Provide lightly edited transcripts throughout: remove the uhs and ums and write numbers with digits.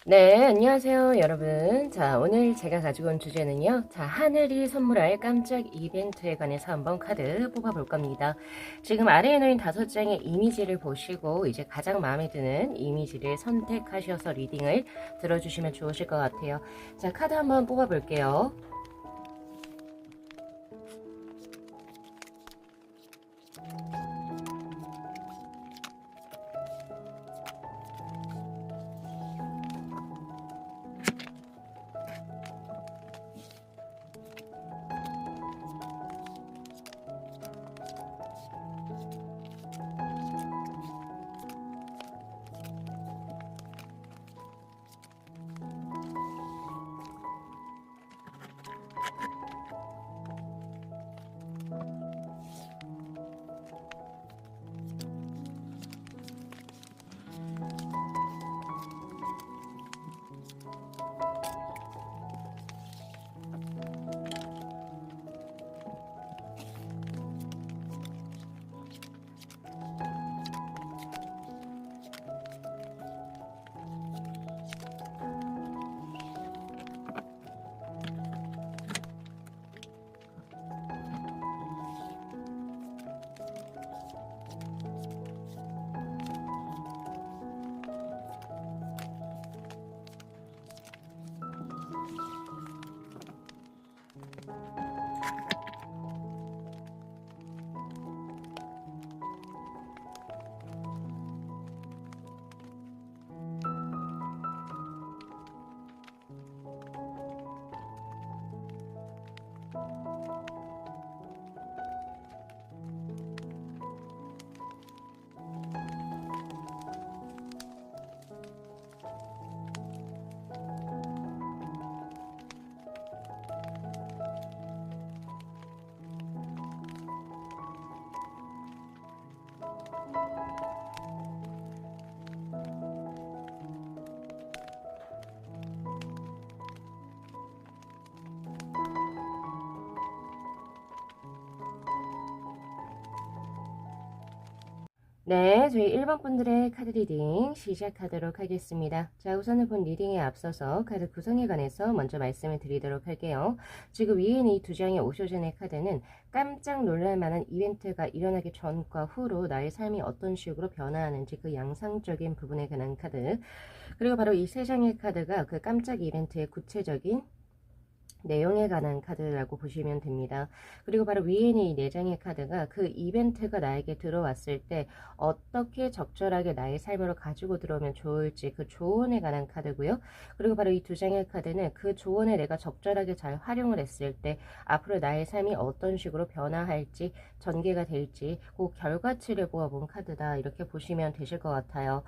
네, 안녕하세요, 여러분. 자, 오늘 제가 가지고 온 주제는요. 자, 하늘이 선물할 깜짝 이벤트에 관해서 한번 카드 뽑아볼 겁니다. 지금 아래에 놓인 5장의 이미지를 보시고 이제 가장 마음에 드는 이미지를 선택하셔서 리딩을 들어주시면 좋으실 것 같아요. 자, 카드 한번 뽑아볼게요. 네, 저희 1번 분들의 카드 리딩 시작하도록 하겠습니다. 자, 우선은 본 리딩에 앞서서 카드 구성에 관해서 먼저 말씀을 드리도록 할게요. 지금 위에 있는 이 2장의 오쇼전의 카드는 깜짝 놀랄 만한 이벤트가 일어나기 전과 후로 나의 삶이 어떤 식으로 변화하는지 그 양상적인 부분에 관한 카드, 그리고 바로 이 3장의 카드가 그 깜짝 이벤트의 구체적인 내용에 관한 카드라고 보시면 됩니다. 그리고 바로 위에 있는 이 4장의 카드가 그 이벤트가 나에게 들어왔을 때 어떻게 적절하게 나의 삶으로 가지고 들어오면 좋을지 그 조언에 관한 카드고요. 그리고 바로 이 2장의 카드는 그 조언을 내가 적절하게 잘 활용을 했을 때 앞으로 나의 삶이 어떤 식으로 변화할지, 전개가 될지 그 결과치를 보아본 카드다, 이렇게 보시면 되실 것 같아요.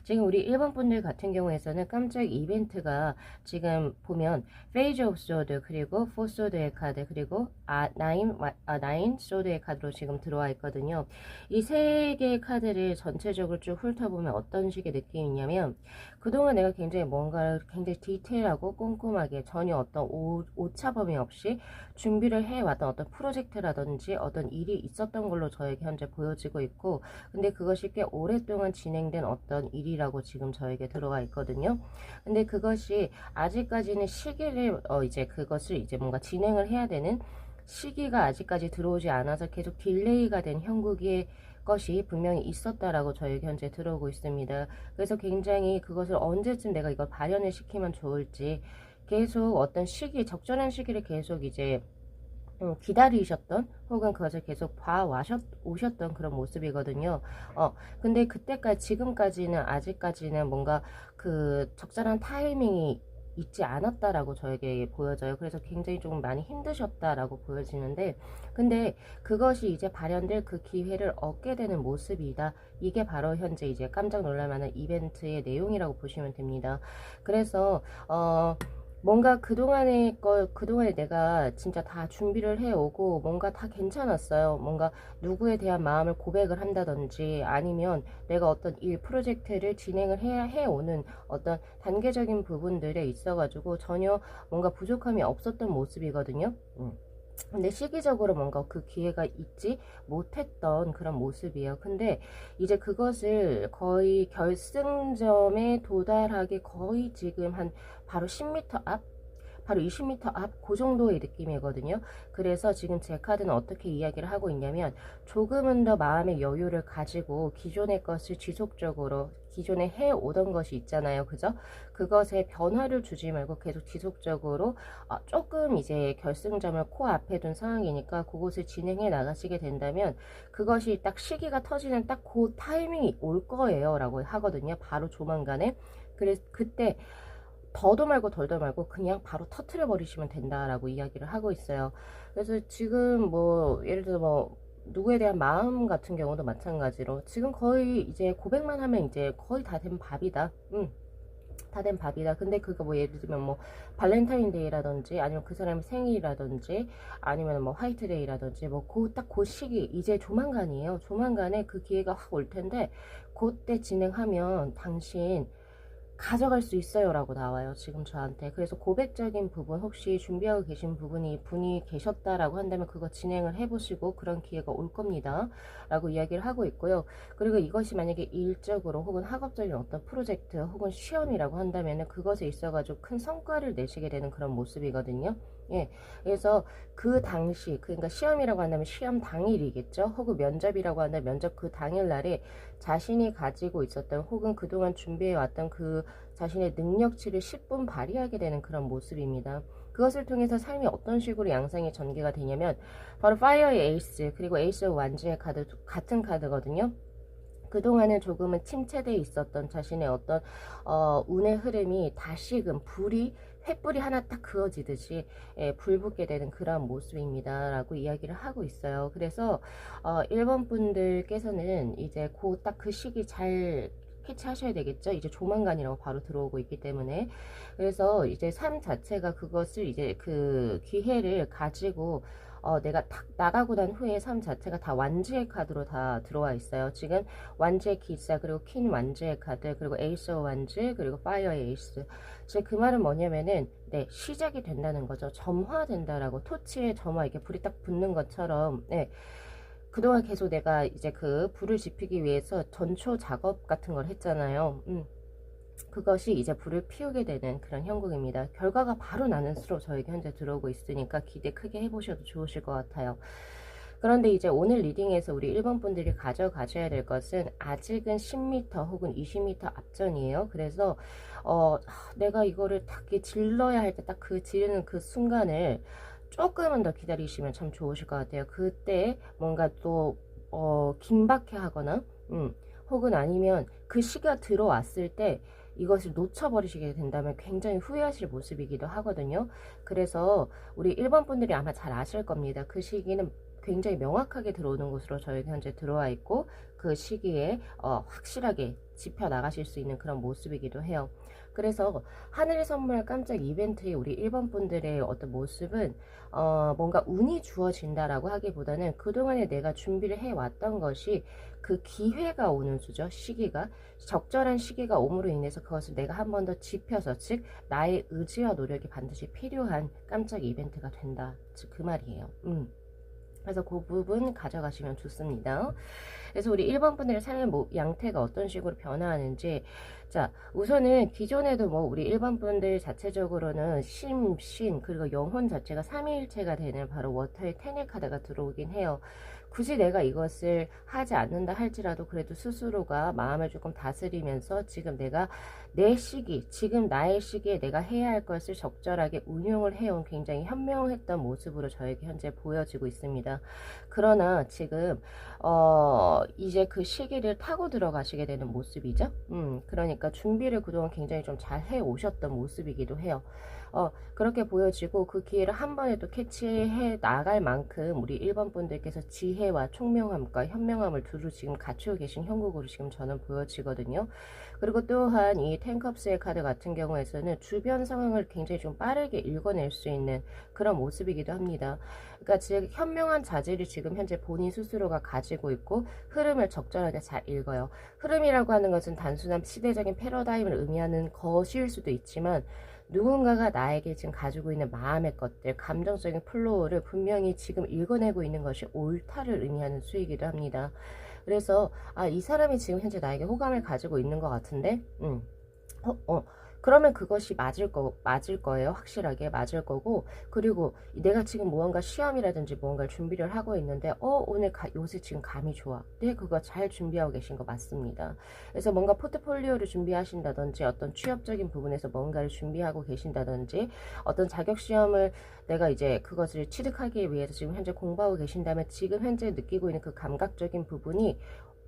지금 우리 1번 분들 같은 경우에서는 깜짝 이벤트가 지금 보면 페이지 오브 소드, 그리고 4 소드의 카드, 그리고 9 소드의 카드로 지금 들어와 있거든요. 이 세 개의 카드를 전체적으로 쭉 훑어보면 어떤 식의 느낌이 있냐면, 그동안 내가 굉장히 뭔가를 굉장히 디테일하고 꼼꼼하게 전혀 어떤 오차범위 없이 준비를 해왔던 어떤 프로젝트라든지 어떤 일이 있었던 걸로 저에게 현재 보여지고 있고, 근데 그것이 꽤 오랫동안 진행된 어떤 일이라고 지금 저에게 들어와 있거든요. 근데 그것이 아직까지는 시기를 이제 그것을 이제 뭔가 진행을 해야 되는 시기가 아직까지 들어오지 않아서 계속 딜레이가 된 형국의 것이 분명히 있었다라고 저에게 현재 들어오고 있습니다. 그래서 굉장히 그것을 언제쯤 내가 이걸 발현을 시키면 좋을지 계속 어떤 시기, 적절한 시기를 계속 이제 기다리셨던 혹은 그것을 계속 오셨던 그런 모습이거든요. 근데 그때까지 지금까지는 아직까지는 뭔가 그 적절한 타이밍이 있지 않았다라고 저에게 보여져요. 그래서 굉장히 좀 많이 힘드셨다라고 보여지는데, 근데 그것이 이제 발현될 그 기회를 얻게 되는 모습이다. 이게 바로 현재 이제 깜짝 놀랄 만한 이벤트의 내용이라고 보시면 됩니다. 그래서 뭔가 그동안에 내가 진짜 다 준비를 해오고 뭔가 다 괜찮았어요. 뭔가 누구에 대한 마음을 고백을 한다든지 아니면 내가 어떤 일 프로젝트를 진행을 해오는 어떤 단계적인 부분들에 있어가지고 전혀 뭔가 부족함이 없었던 모습이거든요. 근데 시기적으로 뭔가 그 기회가 있지 못했던 그런 모습이에요. 근데 이제 그것을 거의 결승점에 도달하기 거의 지금 한 바로 10m 앞? 바로 20m 앞 그 정도의 느낌이거든요. 그래서 지금 제 카드는 어떻게 이야기를 하고 있냐면 조금은 더 마음의 여유를 가지고 기존의 것을 지속적으로 기존에 해오던 것이 있잖아요. 그죠? 그것에 변화를 주지 말고 계속 지속적으로 조금 이제 결승점을 코앞에 둔 상황이니까 그곳을 진행해 나가시게 된다면 그것이 딱 시기가 터지는 딱 그 타이밍이 올 거예요 라고 하거든요. 바로 조만간에. 그래서 그때 더도 말고 덜도 말고 그냥 바로 터트려 버리시면 된다라고 이야기를 하고 있어요. 그래서 지금 뭐 예를 들어 뭐 누구에 대한 마음 같은 경우도 마찬가지로 지금 거의 이제 고백만 하면 이제 거의 다 된 밥이다. 다 된 밥이다. 근데 그거 뭐 예를 들면 뭐 발렌타인데이라든지 아니면 그 사람의 생일이라든지 아니면 뭐 화이트데이라든지 뭐 그 시기 이제 조만간이에요. 조만간에 그 기회가 확 올 텐데 그때 진행하면 당신 가져갈 수 있어요 라고 나와요 지금 저한테. 그래서 고백적인 부분 혹시 준비하고 계신 분이 계셨다라고 한다면 그거 진행을 해보시고 그런 기회가 올 겁니다 라고 이야기를 하고 있고요. 그리고 이것이 만약에 일적으로 혹은 학업적인 어떤 프로젝트 혹은 시험이라고 한다면 그것에 있어 가지고 큰 성과를 내시게 되는 그런 모습이거든요. 예, 그래서 그 당시 그러니까 시험이라고 한다면 시험 당일이겠죠. 혹은 면접이라고 한다면 면접 그 당일날에 자신이 가지고 있었던 혹은 그동안 준비해왔던 그 자신의 능력치를 10분 발휘하게 되는 그런 모습입니다. 그것을 통해서 삶이 어떤 식으로 양상이 전개가 되냐면 바로 파이어의 에이스 그리고 에이스 오브 완즈의 카드 같은 카드거든요. 그동안은 조금은 침체되어 있었던 자신의 어떤 운의 흐름이 다시금 불이 횃불이 하나 딱 그어지듯이 불붙게 되는 그런 모습입니다 라고 이야기를 하고 있어요. 그래서 1번 분들께서는 이제 딱 그 시기 잘 캐치하셔야 되겠죠. 이제 조만간이라고 바로 들어오고 있기 때문에. 그래서 이제 삶 자체가 그것을 이제 그 기회를 가지고 내가 탁 나가고 난 후에 삶 자체가 다 완주의 카드로 다 들어와 있어요. 지금 완주의 기사 그리고 퀸 완주의 카드 그리고 에이스 오브 완주 그리고 파이어의 에이스. 즉 그 말은 뭐냐면은 네 시작이 된다는 거죠. 점화된다라고 토치에 점화 이렇게 불이 딱 붙는 것처럼 네. 그동안 계속 내가 이제 그 불을 지피기 위해서 전초 작업 같은 걸 했잖아요. 그것이 이제 불을 피우게 되는 그런 형국입니다. 결과가 바로 나는 수로 저에게 현재 들어오고 있으니까 기대 크게 해보셔도 좋으실 것 같아요. 그런데 이제 오늘 리딩에서 우리 1번 분들이 가져가셔야 될 것은 아직은 10m 혹은 20m 앞전이에요. 그래서 내가 이거를 딱 질러야 할 때 딱 그 지르는 그 순간을 조금은 더 기다리시면 참 좋으실 것 같아요. 그때 뭔가 또 긴박해 하거나 혹은 아니면 그 시기가 들어왔을 때 이것을 놓쳐버리시게 된다면 굉장히 후회하실 모습이기도 하거든요. 그래서 우리 1번 분들이 아마 잘 아실 겁니다. 그 시기는 굉장히 명확하게 들어오는 곳으로 저희가 현재 들어와 있고 그 시기에 확실하게 짚혀 나가실 수 있는 그런 모습이기도 해요. 그래서 하늘의 선물 깜짝 이벤트의 우리 1번 분들의 어떤 모습은 뭔가 운이 주어진다라고 하기보다는 그동안에 내가 준비를 해왔던 것이 그 기회가 오는 수죠. 시기가 적절한 시기가 옴으로 인해서 그것을 내가 한 번 더 짚혀서 즉 나의 의지와 노력이 반드시 필요한 깜짝 이벤트가 된다. 즉 그 말이에요. 그래서 그 부분 가져가시면 좋습니다. 그래서 우리 1번 분들의 삶의 양태가 어떤 식으로 변화하는지 자 우선은 기존에도 뭐 우리 1번 분들 자체적으로는 신 그리고 영혼 자체가 삼위일체가 되는 바로 워터의 테네 카드가 들어오긴 해요. 굳이 내가 이것을 하지 않는다 할지라도 그래도 스스로가 마음을 조금 다스리면서 지금 내가 내 시기, 지금 나의 시기에 내가 해야 할 것을 적절하게 운용을 해온 굉장히 현명했던 모습으로 저에게 현재 보여지고 있습니다. 그러나 지금 이제 그 시기를 타고 들어가시게 되는 모습이죠. 그러니까 준비를 그동안 굉장히 좀 잘 해 오셨던 모습이기도 해요. 그렇게 보여지고 그 기회를 한 번에 또 캐치해 나갈 만큼 우리 1번 분들께서 지혜와 총명함과 현명함을 두루 지금 갖추고 계신 형국으로 지금 저는 보여지거든요. 그리고 또한 이 텐컵스의 카드 같은 경우에서는 주변 상황을 굉장히 좀 빠르게 읽어낼 수 있는 그런 모습이기도 합니다. 그러니까 즉 현명한 자질을 지금 현재 본인 스스로가 가지고 있고 흐름을 적절하게 잘 읽어요. 흐름이라고 하는 것은 단순한 시대적인 패러다임을 의미하는 것일 수도 있지만 누군가가 나에게 지금 가지고 있는 마음의 것들, 감정적인 플로우를 분명히 지금 읽어내고 있는 것이 옳다를 의미하는 수이기도 합니다. 그래서 이 사람이 지금 현재 나에게 호감을 가지고 있는 것 같은데 그러면 그것이 맞을 거예요. 확실하게 맞을 거고, 그리고 내가 지금 무언가 시험이라든지 무언가를 준비를 하고 있는데, 오늘 요새 지금 감이 좋아. 네, 그거 잘 준비하고 계신 거 맞습니다. 그래서 뭔가 포트폴리오를 준비하신다든지, 어떤 취업적인 부분에서 뭔가를 준비하고 계신다든지, 어떤 자격시험을 내가 이제 그것을 취득하기 위해서 지금 현재 공부하고 계신다면, 지금 현재 느끼고 있는 그 감각적인 부분이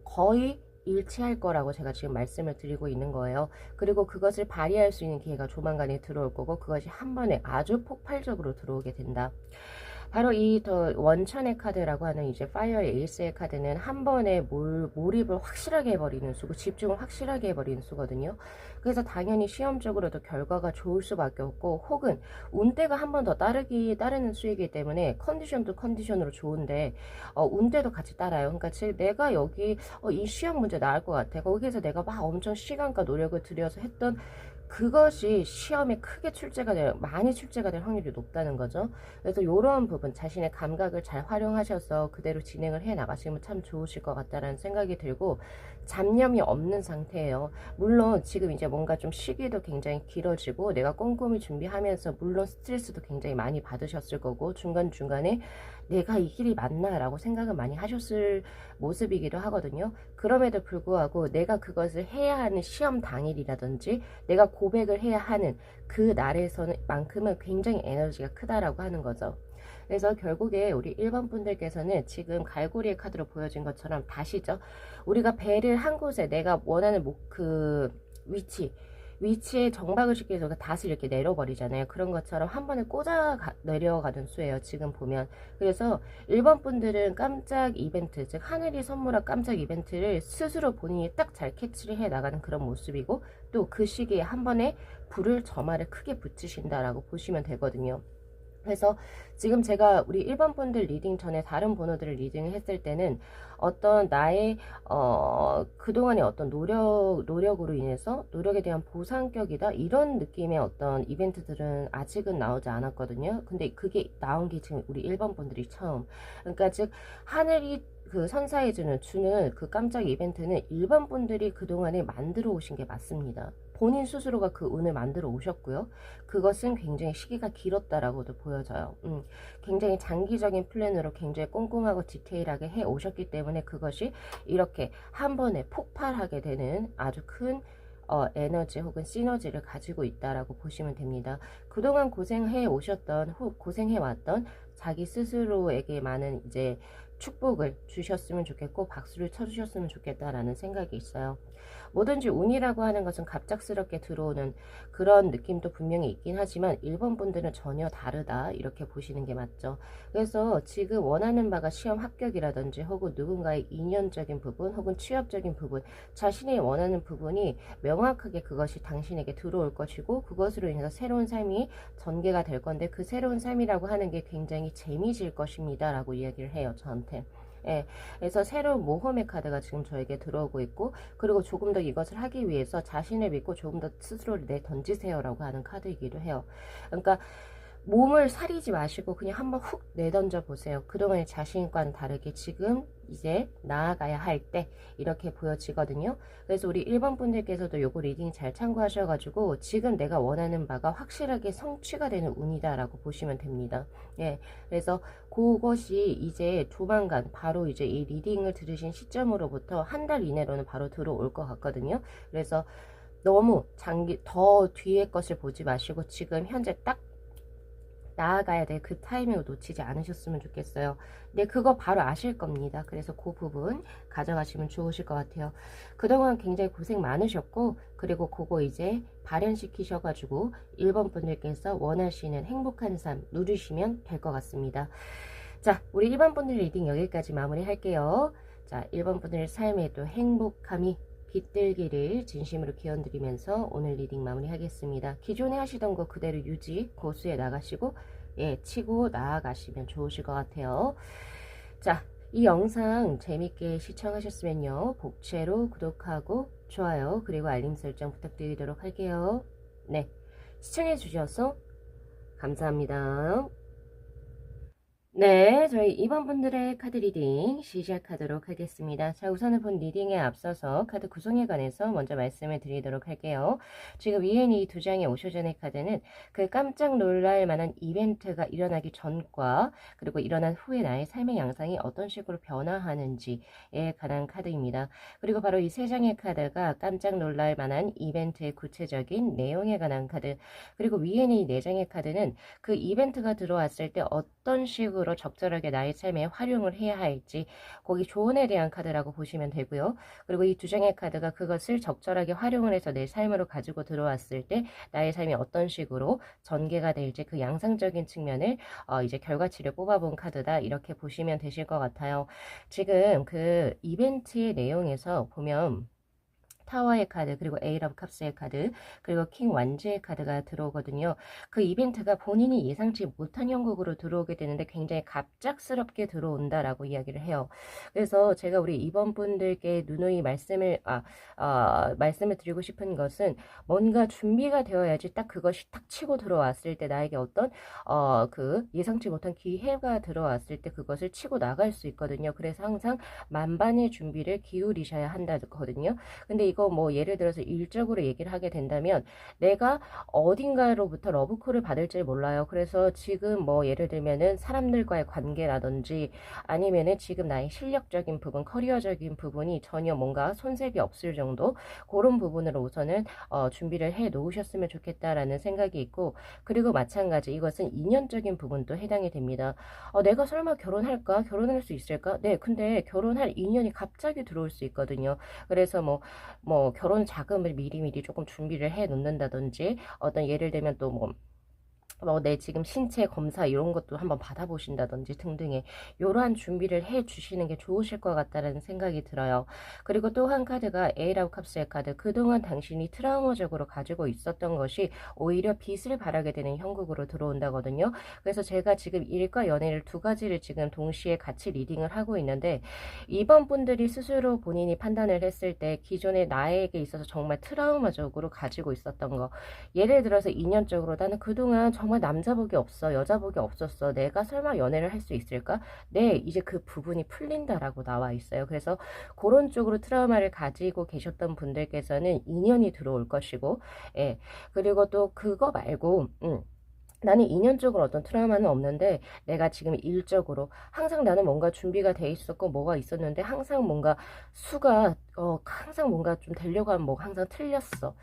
거의 일치할 거라고 제가 지금 말씀을 드리고 있는 거예요. 그리고 그것을 발휘할 수 있는 기회가 조만간에 들어올 거고, 그것이 한 번에 아주 폭발적으로 들어오게 된다. 바로 이 더 원천의 카드라고 하는 이제 파이어의 에이스의 카드는 한 번에 몰입을 확실하게 해버리는 수고, 집중을 확실하게 해버리는 수거든요. 그래서 당연히 시험적으로도 결과가 좋을 수밖에 없고, 혹은 운대가 한 번 더 따르는 수이기 때문에 컨디션도 컨디션으로 좋은데 운대도 같이 따라요. 그러니까 즉 내가 여기 이 시험 문제 나을 것 같아. 거기에서 내가 막 엄청 시간과 노력을 들여서 했던 그것이 시험에 많이 출제가 될 확률이 높다는 거죠. 그래서 이런 부분, 자신의 감각을 잘 활용하셔서 그대로 진행을 해 나가시면 참 좋으실 것 같다라는 생각이 들고, 잡념이 없는 상태예요. 물론 지금 이제 뭔가 좀 시기도 굉장히 길어지고, 내가 꼼꼼히 준비하면서 물론 스트레스도 굉장히 많이 받으셨을 거고, 중간중간에 내가 이 길이 맞나 라고 생각을 많이 하셨을 모습이기도 하거든요. 그럼에도 불구하고 내가 그것을 해야 하는 시험 당일이라든지 내가 고백을 해야 하는 그 날에서는 만큼은 굉장히 에너지가 크다라고 하는 거죠. 그래서 결국에 우리 1번 분들께서는 지금 갈고리의 카드로 보여진 것처럼 다시죠. 우리가 배를 한 곳에 내가 원하는 그 위치에 정박을 시켜서 닷을 이렇게 내려버리잖아요. 그런 것처럼 한 번에 꽂아 내려가는 수예요. 지금 보면. 그래서 1번 분들은 깜짝 이벤트, 즉 하늘이 선물한 깜짝 이벤트를 스스로 본인이 딱 잘 캐치를 해 나가는 그런 모습이고, 또 그 시기에 한 번에 점알을 크게 붙이신다라고 보시면 되거든요. 그래서 지금 제가 우리 1번 분들 리딩 전에 다른 번호들을 리딩을 했을 때는 어떤 나의 그동안의 어떤 노력으로 인해서 노력에 대한 보상격이다 이런 느낌의 어떤 이벤트들은 아직은 나오지 않았거든요. 근데 그게 나온 게 지금 우리 1번 분들이 처음. 그러니까 즉 하늘이 그 주는 그 깜짝 이벤트는 1번 분들이 그동안에 만들어 오신 게 맞습니다. 본인 스스로가 그 운을 만들어 오셨고요. 그것은 굉장히 시기가 길었다라고도 보여져요. 굉장히 장기적인 플랜으로 굉장히 꼼꼼하고 디테일하게 해 오셨기 때문에 그것이 이렇게 한 번에 폭발하게 되는 아주 큰 에너지 혹은 시너지를 가지고 있다라고 보시면 됩니다. 그동안 고생해 왔던 자기 스스로에게 많은 이제 축복을 주셨으면 좋겠고 박수를 쳐주셨으면 좋겠다라는 생각이 있어요. 뭐든지 운이라고 하는 것은 갑작스럽게 들어오는 그런 느낌도 분명히 있긴 하지만 1번 분들은 전혀 다르다 이렇게 보시는 게 맞죠. 그래서 지금 원하는 바가 시험 합격이라든지 혹은 누군가의 인연적인 부분 혹은 취업적인 부분, 자신이 원하는 부분이 명확하게 그것이 당신에게 들어올 것이고, 그것으로 인해서 새로운 삶이 전개가 될 건데, 그 새로운 삶이라고 하는 게 굉장히 재미질 것입니다 라고 이야기를 해요, 저한테. 예, 그래서 새로운 모험의 카드가 지금 저에게 들어오고 있고, 그리고 조금 더 이것을 하기 위해서 자신을 믿고 조금 더 스스로를 내던지세요 라고 하는 카드이기도 해요. 그러니까 몸을 사리지 마시고 그냥 한번 훅 내던져 보세요. 그동안의 자신과는 다르게 지금 이제 나아가야 할 때 이렇게 보여지거든요. 그래서 우리 1번 분들께서도 요거 리딩 잘 참고하셔가지고 지금 내가 원하는 바가 확실하게 성취가 되는 운이다 라고 보시면 됩니다. 예, 그래서 그것이 이제 조만간 바로 이제 이 리딩을 들으신 시점으로부터 한 달 이내로는 바로 들어올 것 같거든요. 그래서 너무 더 뒤의 것을 보지 마시고 지금 현재 딱 나아가야 될 그 타이밍을 놓치지 않으셨으면 좋겠어요. 근데 그거 바로 아실 겁니다. 그래서 그 부분 가져가시면 좋으실 것 같아요. 그동안 굉장히 고생 많으셨고, 그리고 그거 이제 발현시키셔가지고 1번 분들께서 원하시는 행복한 삶 누리시면 될 것 같습니다. 자, 우리 1번 분들 리딩 여기까지 마무리 할게요. 자, 1번 분들 삶에도 행복함이 깃들기를 진심으로 기원드리면서 오늘 리딩 마무리하겠습니다. 기존에 하시던 거 그대로 유지, 고수해 나가시고 치고 나아가시면 좋으실 것 같아요. 자, 이 영상 재밌게 시청하셨으면요, 복채로 구독하고 좋아요 그리고 알림 설정 부탁드리도록 할게요. 네, 시청해 주셔서 감사합니다. 네, 저희 2번 분들의 카드 리딩 시작하도록 하겠습니다. 자, 우선은 본 리딩에 앞서서 카드 구성에 관해서 먼저 말씀을 드리도록 할게요. 지금 위에 이 두 장의 오쇼전의 카드는 그 깜짝 놀랄 만한 이벤트가 일어나기 전과 그리고 일어난 후에 나의 삶의 양상이 어떤 식으로 변화하는지에 관한 카드입니다. 그리고 바로 이 세 장의 카드가 깜짝 놀랄 만한 이벤트의 구체적인 내용에 관한 카드, 그리고 위에 이 네 장의 카드는 그 이벤트가 들어왔을 때 어떤 식으로 적절하게 나의 삶에 활용을 해야 할지, 거기 조언에 대한 카드라고 보시면 되고요. 그리고 이 두 장의 카드가 그것을 적절하게 활용을 해서 내 삶으로 가지고 들어왔을 때 나의 삶이 어떤 식으로 전개가 될지 그 양상적인 측면을 이제 결과치를 뽑아본 카드다, 이렇게 보시면 되실 것 같아요. 지금 그 이벤트의 내용에서 보면 타워의 카드, 그리고 에이트 오브 컵스의 카드, 그리고 킹 완즈의 카드가 들어오거든요. 그 이벤트가 본인이 예상치 못한 형국으로 들어오게 되는데 굉장히 갑작스럽게 들어온다라고 이야기를 해요. 그래서 제가 우리 2번 분들께 누누이 말씀을 드리고 싶은 것은, 뭔가 준비가 되어야지 딱 그것이 탁 치고 들어왔을 때 나에게 어떤 그 예상치 못한 기회가 들어왔을 때 그것을 치고 나갈 수 있거든요. 그래서 항상 만반의 준비를 기울이셔야 한다거든요. 근데 이거 뭐 예를 들어서 일적으로 얘기를 하게 된다면, 내가 어딘가로부터 러브콜을 받을지 몰라요. 그래서 지금 뭐 예를 들면은 사람들과의 관계라든지 아니면은 지금 나의 실력적인 부분, 커리어적인 부분이 전혀 뭔가 손색이 없을 정도, 그런 부분으로 우선은 준비를 해 놓으셨으면 좋겠다라는 생각이 있고, 그리고 마찬가지 이것은 인연적인 부분도 해당이 됩니다. 내가 설마 결혼할까? 결혼할 수 있을까? 네, 근데 결혼할 인연이 갑자기 들어올 수 있거든요. 그래서 뭐 결혼 자금을 미리미리 조금 준비를 해 놓는다든지, 어떤 예를 들면 또 내 지금 신체 검사 이런 것도 한번 받아보신다든지 등등의 이러한 준비를 해 주시는 게 좋으실 것 같다는 생각이 들어요. 그리고 또 한 카드가 에이트 오브 컵스의 카드, 그동안 당신이 트라우마적으로 가지고 있었던 것이 오히려 빛을 발하게 되는 형국으로 들어온다거든요. 그래서 제가 지금 일과 연애를 두 가지를 지금 동시에 같이 리딩을 하고 있는데, 이번 분들이 스스로 본인이 판단을 했을 때 기존의 나에게 있어서 정말 트라우마적으로 가지고 있었던 거, 예를 들어서 인연적으로 나는 그동안 정말 남자복이 없어, 여자복이 없었어, 내가 설마 연애를 할 수 있을까? 네, 이제 그 부분이 풀린다라고 나와 있어요. 그래서 그런 쪽으로 트라우마를 가지고 계셨던 분들께서는 인연이 들어올 것이고, 예, 그리고 또 그거 말고 나는 인연적으로 어떤 트라우마는 없는데, 내가 지금 일적으로 항상 나는 뭔가 준비가 돼 있었고 뭐가 있었는데, 항상 뭔가 수가 항상 뭔가 좀 되려고 하면 뭐 항상 틀렸어.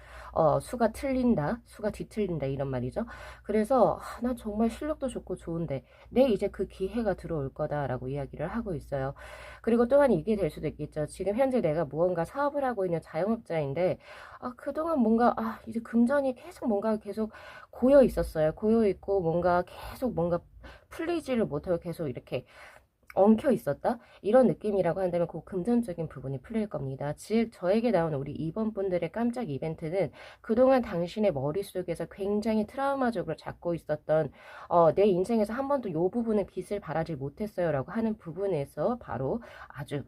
수가 틀린다, 수가 뒤틀린다, 이런 말이죠. 그래서 난 정말 실력도 좋고 좋은데 이제 그 기회가 들어올 거다라고 이야기를 하고 있어요. 그리고 또한 이게 될 수도 있겠죠. 지금 현재 내가 무언가 사업을 하고 있는 자영업자인데, 그동안 뭔가 이제 금전이 계속 고여 있었어요. 고여 있고 뭔가 계속 뭔가 풀리지를 못하고 계속 이렇게 엉켜 있었다, 이런 느낌이라고 한다면 그 금전적인 부분이 풀릴 겁니다. 즉 저에게 나온 우리 2번 분들의 깜짝 이벤트는, 그동안 당신의 머릿속에서 굉장히 트라우마적으로 잡고 있었던 내 인생에서 한 번도 이 부분은 빛을 발하지 못했어요 라고 하는 부분에서 바로 아주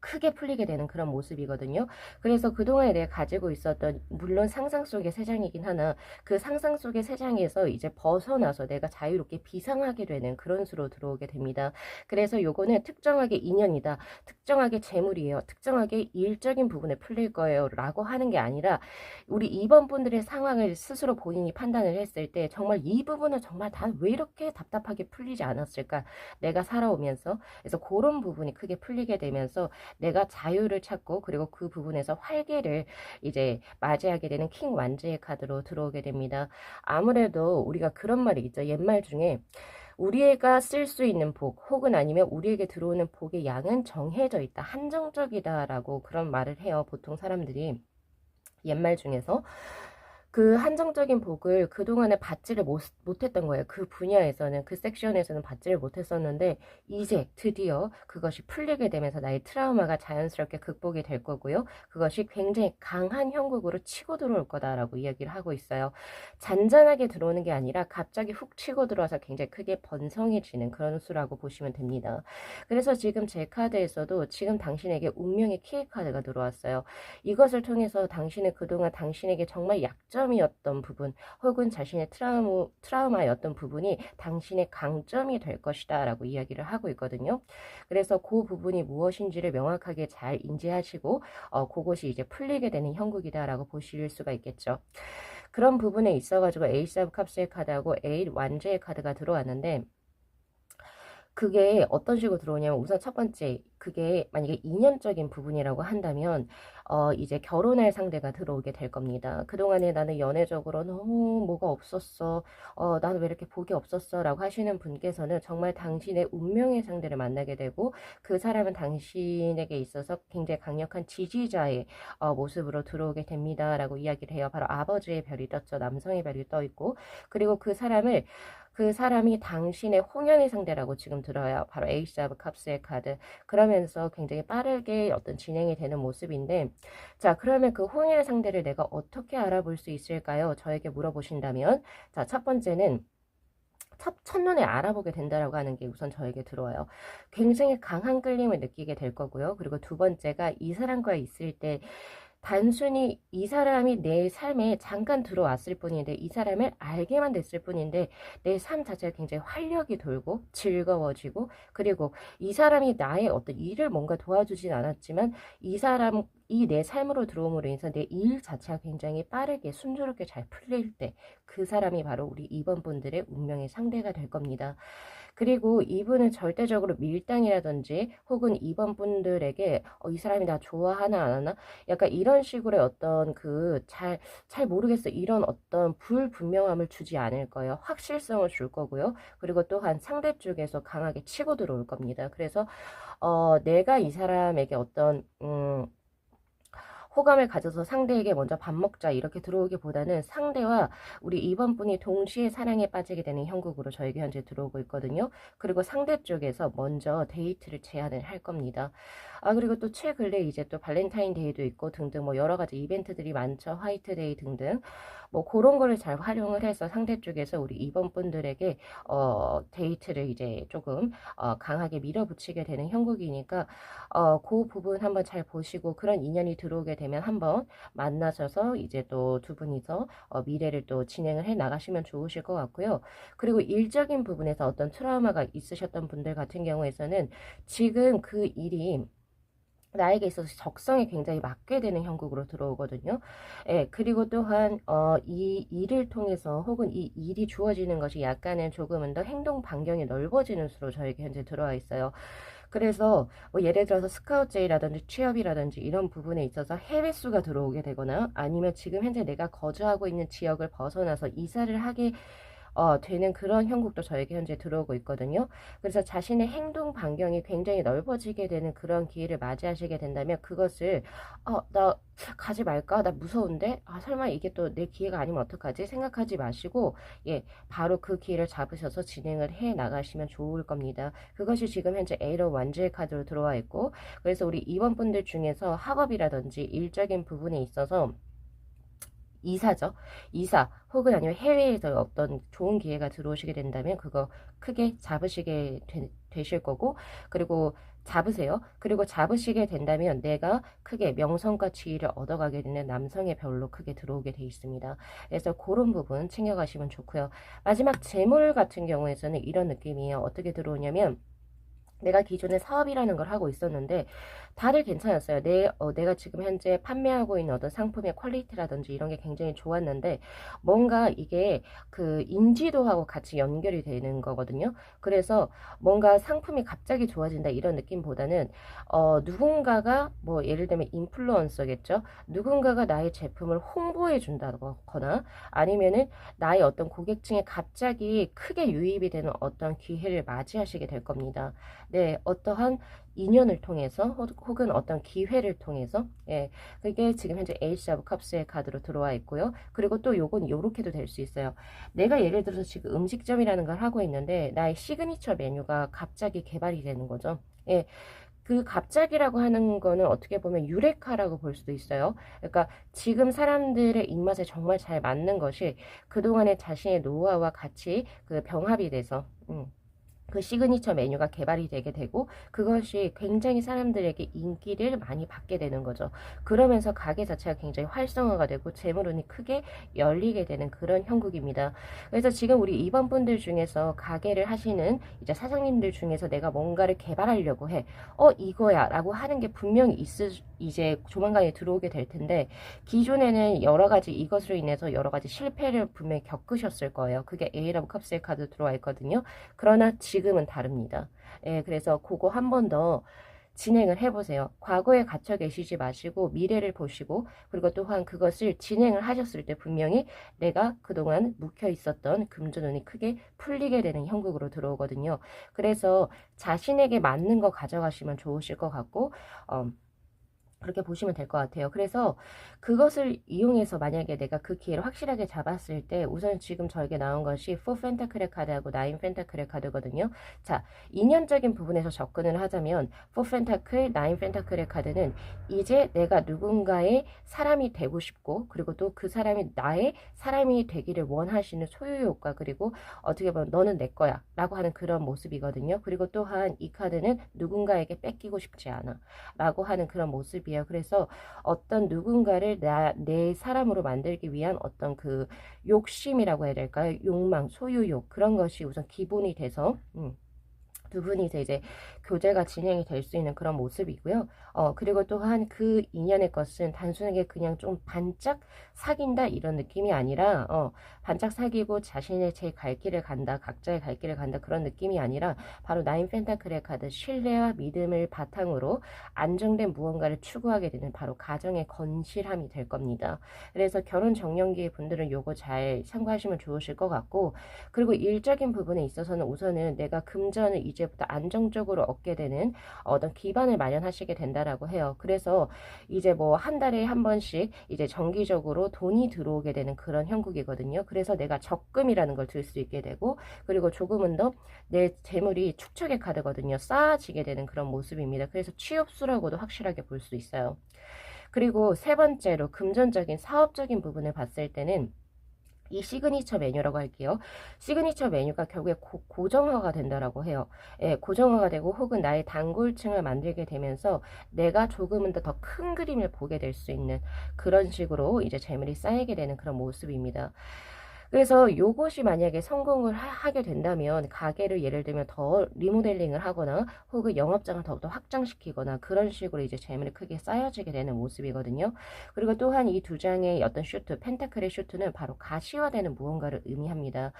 크게 풀리게 되는 그런 모습이거든요. 그래서 그동안에 내가 가지고 있었던, 물론 상상 속의 세상이긴 하나, 그 상상 속의 세상에서 이제 벗어나서 내가 자유롭게 비상하게 되는 그런 수로 들어오게 됩니다. 그래서 요거는 특정하게 인연이다, 특정하게 재물이에요, 특정하게 일적인 부분에 풀릴 거예요 라고 하는 게 아니라, 우리 2번 분들의 상황을 스스로 본인이 판단을 했을 때 정말 이 부분은 정말 다 왜 이렇게 답답하게 풀리지 않았을까, 내가 살아오면서. 그래서 그런 부분이 크게 풀리게 되면서 내가 자유를 찾고, 그리고 그 부분에서 활기를 이제 맞이하게 되는 킹 완즈의 카드로 들어오게 됩니다. 아무래도 우리가 그런 말이 있죠. 옛말 중에 우리가 쓸 수 있는 복, 혹은 아니면 우리에게 들어오는 복의 양은 정해져 있다, 한정적이다 라고 그런 말을 해요. 보통 사람들이 옛말 중에서. 그 한정적인 복을 그동안에 받지를 못했던 거예요. 그 분야에서는, 그 섹션에서는 받지를 못했었는데, 이제 드디어 그것이 풀리게 되면서 나의 트라우마가 자연스럽게 극복이 될 거고요. 그것이 굉장히 강한 형국으로 치고 들어올 거다라고 이야기를 하고 있어요. 잔잔하게 들어오는 게 아니라 갑자기 훅 치고 들어와서 굉장히 크게 번성해지는 그런 수라고 보시면 됩니다. 그래서 지금 제 카드에서도 지금 당신에게 운명의 키의 카드가 들어왔어요. 이것을 통해서 당신은 그동안 당신에게 정말 약점 약점이었던 부분 혹은 자신의 트라우마였던 부분이 당신의 강점이 될 것이다 라고 이야기를 하고 있거든요. 그래서 그 부분이 무엇인지를 명확하게 잘 인지하시고 그것이 이제 풀리게 되는 형국이다 라고 보실 수가 있겠죠. 그런 부분에 있어가지고 에이스 오브 컵스의 카드하고 에잇 완제의 카드가 들어왔는데, 그게 어떤 식으로 들어오냐면, 우선 첫 번째, 그게 만약에 인연적인 부분이라고 한다면 이제 결혼할 상대가 들어오게 될 겁니다. 그동안에 나는 연애적으로 너무 뭐가 없었어, 나는 왜 이렇게 복이 없었어 라고 하시는 분께서는 정말 당신의 운명의 상대를 만나게 되고, 그 사람은 당신에게 있어서 굉장히 강력한 지지자의 모습으로 들어오게 됩니다 라고 이야기를 해요. 바로 아버지의 별이 떴죠. 남성의 별이 떠 있고, 그리고 그 사람이 당신의 홍연의 상대라고 지금 들어요. 바로 에이스 오브 컵스의 카드. 그러면서 굉장히 빠르게 어떤 진행이 되는 모습인데, 자, 그러면 그 홍연의 상대를 내가 어떻게 알아볼 수 있을까요? 저에게 물어보신다면, 자, 첫 번째는 첫눈에 알아보게 된다라고 하는 게 우선 저에게 들어와요. 굉장히 강한 끌림을 느끼게 될 거고요. 그리고 두 번째가 이 사람과 있을 때 단순히 이 사람이 내 삶에 잠깐 들어왔을 뿐인데, 이 사람을 알게만 됐을 뿐인데 내 삶 자체가 굉장히 활력이 돌고 즐거워지고, 그리고 이 사람이 나의 어떤 일을 뭔가 도와주진 않았지만 이 사람이 내 삶으로 들어옴으로 인해서 내 일 자체가 굉장히 빠르게 순조롭게 잘 풀릴 때, 그 사람이 바로 우리 2번 분들의 운명의 상대가 될 겁니다. 그리고 이분은 절대적으로 밀당이라든지 혹은 2번 분들에게 이 사람이 나 좋아하나 안 하나 약간 이런 식으로의 어떤 잘 모르겠어 이런 어떤 불분명함을 주지 않을 거예요. 확실성을 줄 거고요. 그리고 또한 상대 쪽에서 강하게 치고 들어올 겁니다. 그래서 내가 이 사람에게 어떤 호감을 가져서 상대에게 먼저 밥 먹자 이렇게 들어오기보다는 상대와 우리 2번 분이 동시에 사랑에 빠지게 되는 형국으로 저에게 현재 들어오고 있거든요. 그리고 상대 쪽에서 먼저 데이트를 제안을 할 겁니다. 그리고 또 최근에 이제 또 발렌타인데이도 있고 등등 뭐 여러 가지 이벤트들이 많죠. 화이트데이 등등. 뭐 그런 거를 잘 활용을 해서 상대 쪽에서 우리 2번 분들에게 데이트를 이제 조금 강하게 밀어붙이게 되는 형국이니까 그 부분 한번 잘 보시고, 그런 인연이 들어오게 되면 한번 만나셔서 이제 또 두 분이서 미래를 또 진행을 해 나가시면 좋으실 것 같고요. 그리고 일적인 부분에서 어떤 트라우마가 있으셨던 분들 같은 경우에서는 지금 그 일이 나에게 있어서 적성에 굉장히 맞게 되는 형국으로 들어오거든요. 예, 그리고 또한 이 일을 통해서 혹은 이 일이 주어지는 것이 약간은 조금은 더 행동 반경이 넓어지는 수로 저에게 현재 들어와 있어요. 그래서 뭐 예를 들어서 스카우트제이라든지 취업이라든지 이런 부분에 있어서 해외수가 들어오게 되거나, 아니면 지금 현재 내가 거주하고 있는 지역을 벗어나서 이사를 하게 되는 그런 형국도 저에게 현재 들어오고 있거든요. 그래서 자신의 행동 반경이 굉장히 넓어지게 되는 그런 기회를 맞이하시게 된다면, 그것을 나 가지 말까? 나 무서운데? 설마 이게 또 내 기회가 아니면 어떡하지? 생각하지 마시고, 예, 바로 그 기회를 잡으셔서 진행을 해 나가시면 좋을 겁니다. 그것이 지금 현재 에이러 완주의 카드로 들어와 있고, 그래서 우리 2번 분들 중에서 학업이라든지 일적인 부분에 있어서 이사죠. 이사 혹은 아니면 해외에서 어떤 좋은 기회가 들어오시게 된다면 그거 크게 잡으시게 되실 거고, 그리고 잡으세요. 그리고 잡으시게 된다면 내가 크게 명성과 지위를 얻어가게 되는 남성의 별로 크게 들어오게 돼 있습니다. 그래서 그런 부분 챙겨가시면 좋고요. 마지막 재물 같은 경우에서는 이런 느낌이에요. 어떻게 들어오냐면, 내가 기존에 사업이라는 걸 하고 있었는데 다들 괜찮았어요. 내가 지금 현재 판매하고 있는 어떤 상품의 퀄리티라든지 이런 게 굉장히 좋았는데, 뭔가 이게 그 인지도하고 같이 연결이 되는 거거든요. 그래서 뭔가 상품이 갑자기 좋아진다 이런 느낌보다는 누군가가 뭐 예를 들면 인플루언서겠죠. 누군가가 나의 제품을 홍보해 준다거나, 아니면은 나의 어떤 고객층에 갑자기 크게 유입이 되는 어떤 기회를 맞이하시게 될 겁니다. 네, 어떠한 인연을 통해서 혹은 어떤 기회를 통해서, 예, 그게 지금 현재 에이스 오브 컵스의 카드로 들어와 있고요. 그리고 또 요건 요렇게도 될 수 있어요. 내가 예를 들어서 지금 음식점이라는 걸 하고 있는데 나의 시그니처 메뉴가 갑자기 개발이 되는 거죠. 예. 그 갑자기라고 하는 거는 어떻게 보면 유레카라고 볼 수도 있어요. 그러니까 지금 사람들의 입맛에 정말 잘 맞는 것이 그동안에 자신의 노하우와 같이 그 병합이 돼서 그 시그니처 메뉴가 개발이 되게 되고 그것이 굉장히 사람들에게 인기를 많이 받게 되는 거죠. 그러면서 가게 자체가 굉장히 활성화가 되고 재물운이 크게 열리게 되는 그런 형국입니다. 그래서 지금 우리 2번 분들 중에서 가게를 하시는 이제 사장님들 중에서 내가 뭔가를 개발하려고 해. 이거야 라고 하는 게 분명히 이제 조만간에 들어오게 될 텐데 기존에는 여러 가지 이것으로 인해서 여러 가지 실패를 분명히 겪으셨을 거예요. 그게 A라고 컵스의 카드 들어와 있거든요. 그러나 지금은 다릅니다. 예, 그래서 그거 한 번 더 진행을 해보세요. 과거에 갇혀 계시지 마시고 미래를 보시고 그리고 또한 그것을 진행을 하셨을 때 분명히 내가 그동안 묵혀 있었던 금전운이 크게 풀리게 되는 형국으로 들어오거든요. 그래서 자신에게 맞는 거 가져가시면 좋으실 것 같고 그렇게 보시면 될 것 같아요. 그래서 그것을 이용해서 만약에 내가 그 기회를 확실하게 잡았을 때 우선 지금 저에게 나온 것이 4 펜타클의 카드하고 9 펜타클의 카드거든요. 자, 인연적인 부분에서 접근을 하자면 4 펜타클, 9 펜타클의 카드는 이제 내가 누군가의 사람이 되고 싶고 그리고 또 그 사람이 나의 사람이 되기를 원하시는 소유욕과 그리고 어떻게 보면 너는 내 거야 라고 하는 그런 모습이거든요. 그리고 또한 이 카드는 누군가에게 뺏기고 싶지 않아 라고 하는 그런 모습이에요. 그래서 어떤 누군가를 내 사람으로 만들기 위한 어떤 그 욕심이라고 해야 될까요? 욕망, 소유욕 그런 것이 우선 기본이 돼서 두 분이서 이제 교제가 진행이 될 수 있는 그런 모습이고요. 그리고 또한 그 인연의 것은 단순하게 그냥 좀 반짝 사귄다 이런 느낌이 아니라, 반짝 사귀고 자신의 제 갈 길을 간다, 각자의 갈 길을 간다 그런 느낌이 아니라 바로 나인 펜타클의 카드 신뢰와 믿음을 바탕으로 안정된 무언가를 추구하게 되는 바로 가정의 건실함이 될 겁니다. 그래서 결혼 정년기의 분들은 요거 잘 참고하시면 좋으실 것 같고, 그리고 일적인 부분에 있어서는 우선은 내가 금전을 이제부터 안정적으로 얻게 되는 어떤 기반을 마련하시게 된다라고 해요. 그래서 이제 뭐 한 달에 한 번씩 이제 정기적으로 돈이 들어오게 되는 그런 형국이거든요. 그래서 내가 적금이라는 걸 들 수 있게 되고 그리고 조금은 더 내 재물이 축적의 카드거든요. 쌓아지게 되는 그런 모습입니다. 그래서 취업수라고도 확실하게 볼 수 있어요. 그리고 세 번째로 금전적인 사업적인 부분을 봤을 때는 이 시그니처 메뉴라고 할게요. 시그니처 메뉴가 결국에 고정화가 된다라고 해요. 예, 고정화가 되고 혹은 나의 단골층을 만들게 되면서 내가 조금은 더 큰 그림을 보게 될 수 있는 그런 식으로 이제 재물이 쌓이게 되는 그런 모습입니다. 그래서 요것이 만약에 성공을 하게 된다면 가게를 예를 들면 더 리모델링을 하거나 혹은 영업장을 더욱더 확장시키거나 그런 식으로 이제 재물이 크게 쌓여지게 되는 모습이거든요. 그리고 또한 이 두 장의 어떤 슈트, 펜타클의 슈트는 바로 가시화되는 무언가를 의미합니다.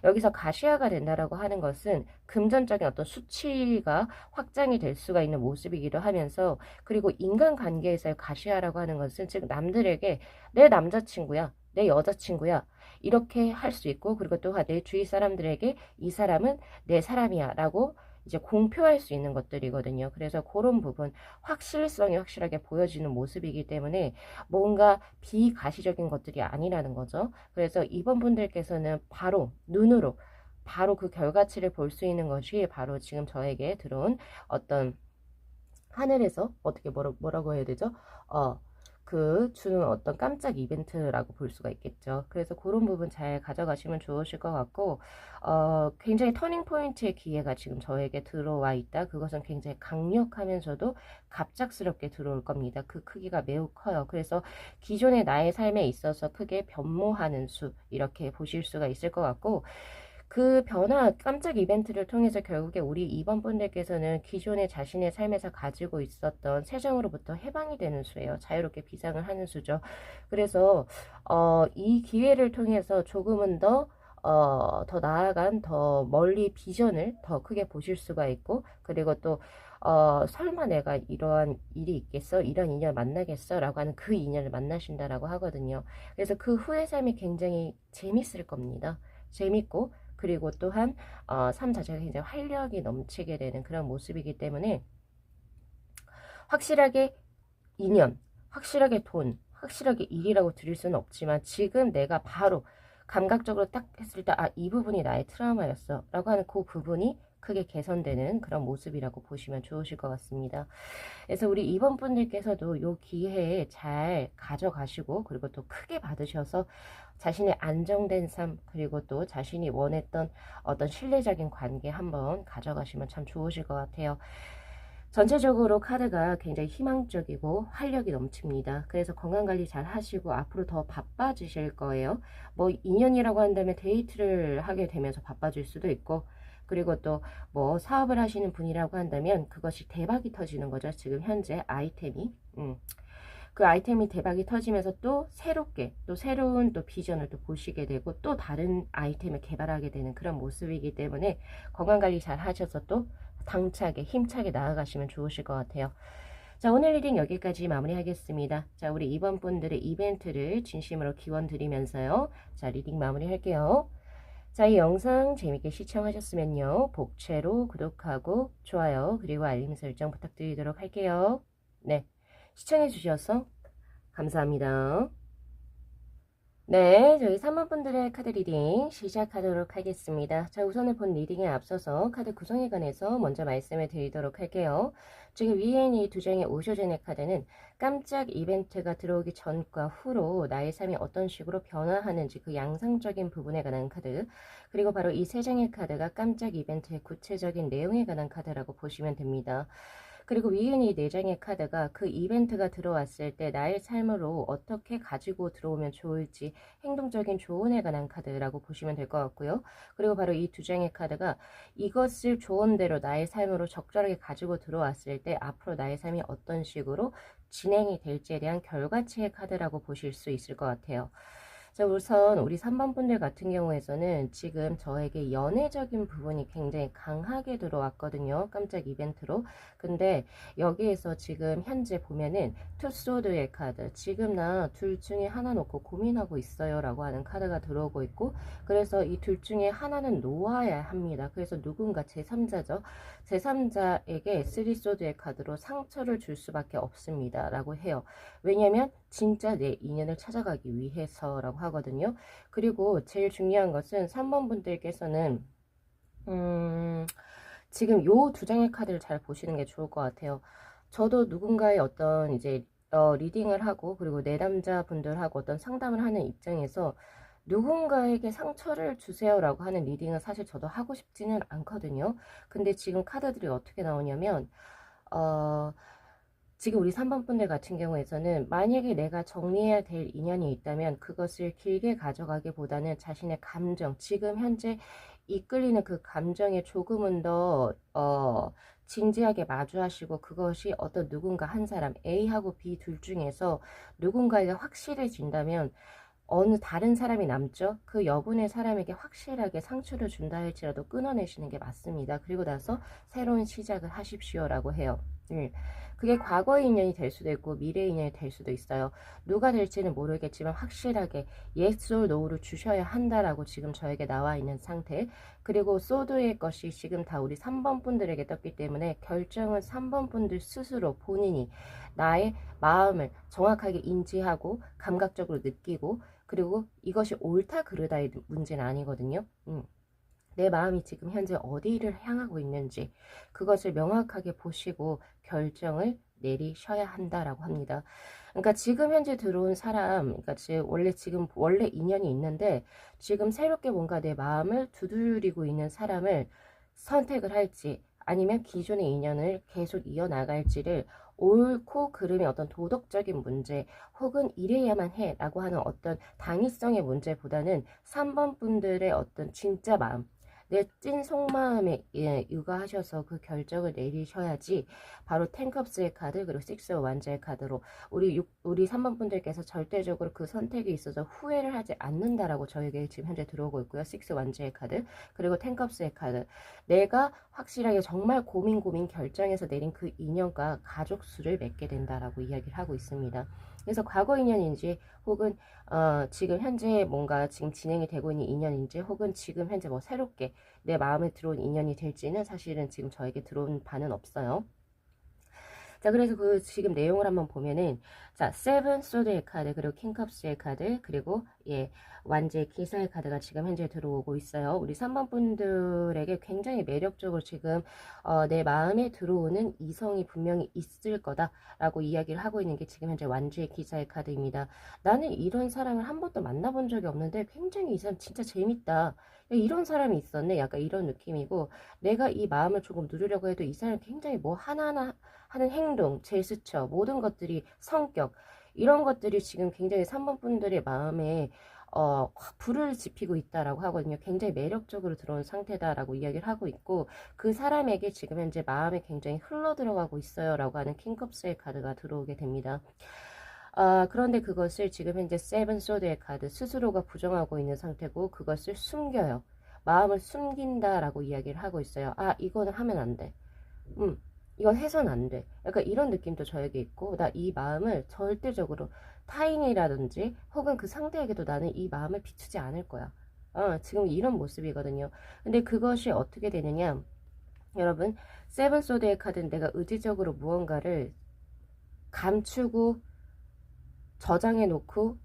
여기서 가시화가 된다라고 하는 것은 금전적인 어떤 수치가 확장이 될 수가 있는 모습이기도 하면서 그리고 인간관계에서의 가시화라고 하는 것은 즉 남들에게 내 남자친구야, 내 여자친구야 이렇게 할 수 있고 그리고 또한 내 주위 사람들에게 이 사람은 내 사람이야 라고 이제 공표할 수 있는 것들이거든요. 그래서 그런 부분 확실성이 확실하게 보여지는 모습이기 때문에 뭔가 비가시적인 것들이 아니라는 거죠. 그래서 이번 분들께서는 바로 눈으로 바로 그 결과치를 볼 수 있는 것이 바로 지금 저에게 들어온 어떤 하늘에서 어떻게 뭐라고 해야 되죠? 주는 어떤 깜짝 이벤트라고 볼 수가 있겠죠. 그래서 그런 부분 잘 가져가시면 좋으실 것 같고, 굉장히 터닝 포인트의 기회가 지금 저에게 들어와 있다. 그것은 굉장히 강력하면서도 갑작스럽게 들어올 겁니다. 그 크기가 매우 커요. 그래서 기존의 나의 삶에 있어서 크게 변모하는 수, 이렇게 보실 수가 있을 것 같고, 그 변화, 깜짝 이벤트를 통해서 결국에 우리 2번 분들께서는 기존의 자신의 삶에서 가지고 있었던 세정으로부터 해방이 되는 수예요. 자유롭게 비상을 하는 수죠. 그래서 이 기회를 통해서 조금은 더 나아간 더 멀리 비전을 더 크게 보실 수가 있고 그리고 또 설마 내가 이러한 일이 있겠어? 이런 인연을 만나겠어? 라고 하는 그 인연을 만나신다라고 하거든요. 그래서 그 후의 삶이 굉장히 재밌을 겁니다. 재밌고 그리고 또한 삶 자체가 굉장히 활력이 넘치게 되는 그런 모습이기 때문에 확실하게 인연, 확실하게 돈, 확실하게 일이라고 드릴 수는 없지만 지금 내가 바로 감각적으로 딱 했을 때 이 부분이 나의 트라우마였어 라고 하는 그 부분이 크게 개선되는 그런 모습이라고 보시면 좋으실 것 같습니다. 그래서 우리 2번 분들께서도 요 기회에 잘 가져가시고 그리고 또 크게 받으셔서 자신의 안정된 삶 그리고 또 자신이 원했던 어떤 신뢰적인 관계 한번 가져가시면 참 좋으실 것 같아요. 전체적으로 카드가 굉장히 희망적이고 활력이 넘칩니다. 그래서 건강관리 잘 하시고 앞으로 더 바빠지실 거예요. 뭐 인연이라고 한다면 데이트를 하게 되면서 바빠질 수도 있고 그리고 또 뭐 사업을 하시는 분이라고 한다면 그것이 대박이 터지는 거죠. 지금 현재 아이템이. 그 아이템이 대박이 터지면서 또 새롭게 또 새로운 또 비전을 또 보시게 되고 또 다른 아이템을 개발하게 되는 그런 모습이기 때문에 건강관리 잘 하셔서 또 당차게 힘차게 나아가시면 좋으실 것 같아요. 자, 오늘 리딩 여기까지 마무리하겠습니다. 자, 우리 이번 분들의 이벤트를 진심으로 기원 드리면서요. 자, 리딩 마무리할게요. 자, 이 영상 재밌게 시청하셨으면요. 복채로 구독하고 좋아요 그리고 알림 설정 부탁드리도록 할게요. 네, 시청해 주셔서 감사합니다. 네, 저희 3번 분들의 카드 리딩 시작하도록 하겠습니다. 자, 우선은 본 리딩에 앞서서 카드 구성에 관해서 먼저 말씀을 드리도록 할게요. 지금 위에 있는 이 두 장의 오쇼젠의 카드는 깜짝 이벤트가 들어오기 전과 후로 나의 삶이 어떤 식으로 변화하는지 그 양상적인 부분에 관한 카드, 그리고 바로 이 세 장의 카드가 깜짝 이벤트의 구체적인 내용에 관한 카드라고 보시면 됩니다. 그리고 위에 있는 이 4장의 카드가 그 이벤트가 들어왔을 때 나의 삶으로 어떻게 가지고 들어오면 좋을지 행동적인 조언에 관한 카드라고 보시면 될 것 같고요. 그리고 바로 이 2장의 카드가 이것을 조언대로 나의 삶으로 적절하게 가지고 들어왔을 때 앞으로 나의 삶이 어떤 식으로 진행이 될지에 대한 결과치의 카드라고 보실 수 있을 것 같아요. 자, 우선 우리 3번 분들 같은 경우에서는 지금 저에게 연애적인 부분이 굉장히 강하게 들어왔거든요. 깜짝 이벤트로. 근데 여기에서 지금 현재 보면은 투소드의 카드, 지금 나 둘 중에 하나 놓고 고민하고 있어요 라고 하는 카드가 들어오고 있고, 그래서 이 둘 중에 하나는 놓아야 합니다. 그래서 누군가 제3자죠. 제3자에게 쓰리소드의 카드로 상처를 줄 수밖에 없습니다 라고 해요. 왜냐면 진짜 내 인연을 찾아가기 위해서라고 하거든요. 그리고 제일 중요한 것은 3번 분들께서는 지금 요 두 장의 카드를 잘 보시는 게 좋을 것 같아요. 저도 누군가의 어떤 이제 리딩을 하고 그리고 내담자 분들하고 어떤 상담을 하는 입장에서 누군가에게 상처를 주세요라고 하는 리딩은 사실 저도 하고 싶지는 않거든요. 근데 지금 카드들이 어떻게 나오냐면 지금 우리 3번 분들 같은 경우에서는 만약에 내가 정리해야 될 인연이 있다면 그것을 길게 가져가기보다는 자신의 감정, 지금 현재 이끌리는 그 감정에 조금은 더 진지하게 마주하시고 그것이 어떤 누군가 한 사람 A하고 B 둘 중에서 누군가에게 확실해진다면 어느 다른 사람이 남죠. 그 여분의 사람에게 확실하게 상처를 준다 할지라도 끊어내시는 게 맞습니다. 그리고 나서 새로운 시작을 하십시오라고 해요. 그게 과거의 인연이 될 수도 있고 미래의 인연이 될 수도 있어요. 누가 될지는 모르겠지만 확실하게 yes or no를 주셔야 한다라고 지금 저에게 나와 있는 상태. 그리고 소드의 것이 지금 다 우리 3번 분들에게 떴기 때문에 결정은 3번 분들 스스로 본인이 나의 마음을 정확하게 인지하고 감각적으로 느끼고, 그리고 이것이 옳다 그르다의 문제는 아니거든요. 내 마음이 지금 현재 어디를 향하고 있는지 그것을 명확하게 보시고 결정을 내리셔야 한다라고 합니다. 그러니까 지금 현재 들어온 사람, 그러니까 지금 원래 인연이 있는데 지금 새롭게 뭔가 내 마음을 두드리고 있는 사람을 선택을 할지 아니면 기존의 인연을 계속 이어나갈지를 옳고 그름의 어떤 도덕적인 문제 혹은 이래야만 해 라고 하는 어떤 당위성의 문제보다는 3번 분들의 어떤 진짜 마음, 내 찐 속마음에 육아하셔서 그 결정을 내리셔야지 바로 텐컵스의 카드 그리고 식스 완자의 카드로 우리 3번 분들께서 절대적으로 그 선택에 있어서 후회를 하지 않는다라고 저에게 지금 현재 들어오고 있고요. 식스 완자의 카드 그리고 텐컵스의 카드, 내가 확실하게 정말 고민 결정해서 내린 그 인연과 가족 수를 맺게 된다라고 이야기를 하고 있습니다. 그래서 과거 인연인지 혹은 지금 현재 뭔가 지금 진행이 되고 있는 인연인지 혹은 지금 현재 뭐 새롭게 내 마음에 들어온 인연이 될지는 사실은 지금 저에게 들어온 바는 없어요. 자, 그래서 그 지금 내용을 한번 보면은 자, 세븐 소드의 카드 그리고 킹컵스의 카드 그리고 예, 완제 기사의 카드가 지금 현재 들어오고 있어요. 우리 3번 분들에게 굉장히 매력적으로 지금 내 마음에 들어오는 이성이 분명히 있을 거다라고 이야기를 하고 있는 게 지금 현재 완주의 기사의 카드입니다. 나는 이런 사람을 한 번도 만나본 적이 없는데 굉장히 이 사람 진짜 재밌다. 야, 이런 사람이 있었네. 약간 이런 느낌이고, 내가 이 마음을 조금 누르려고 해도 이 사람 굉장히 뭐 하나하나 하는 행동, 제스처, 모든 것들이 성격, 이런 것들이 지금 굉장히 3번 분들의 마음에 불을 지피고 있다라고 하거든요. 굉장히 매력적으로 들어온 상태다라고 이야기를 하고 있고, 그 사람에게 지금 현재 마음에 굉장히 흘러 들어가고 있어요라고 하는 킹컵스의 카드가 들어오게 됩니다. 그런데 그것을 지금 현재 세븐 소드의 카드 스스로가 부정하고 있는 상태고, 그것을 숨겨요. 마음을 숨긴다라고 이야기를 하고 있어요. 이거는 하면 안 돼. 이건 해서는 안 돼. 약간 이런 느낌도 저에게 있고, 나 이 마음을 절대적으로 타인이라든지 혹은 그 상대에게도 나는 이 마음을 비추지 않을 거야. 지금 이런 모습이거든요. 근데 그것이 어떻게 되느냐, 여러분, 세븐 소드의 카드는 내가 의지적으로 무언가를 감추고 저장해 놓고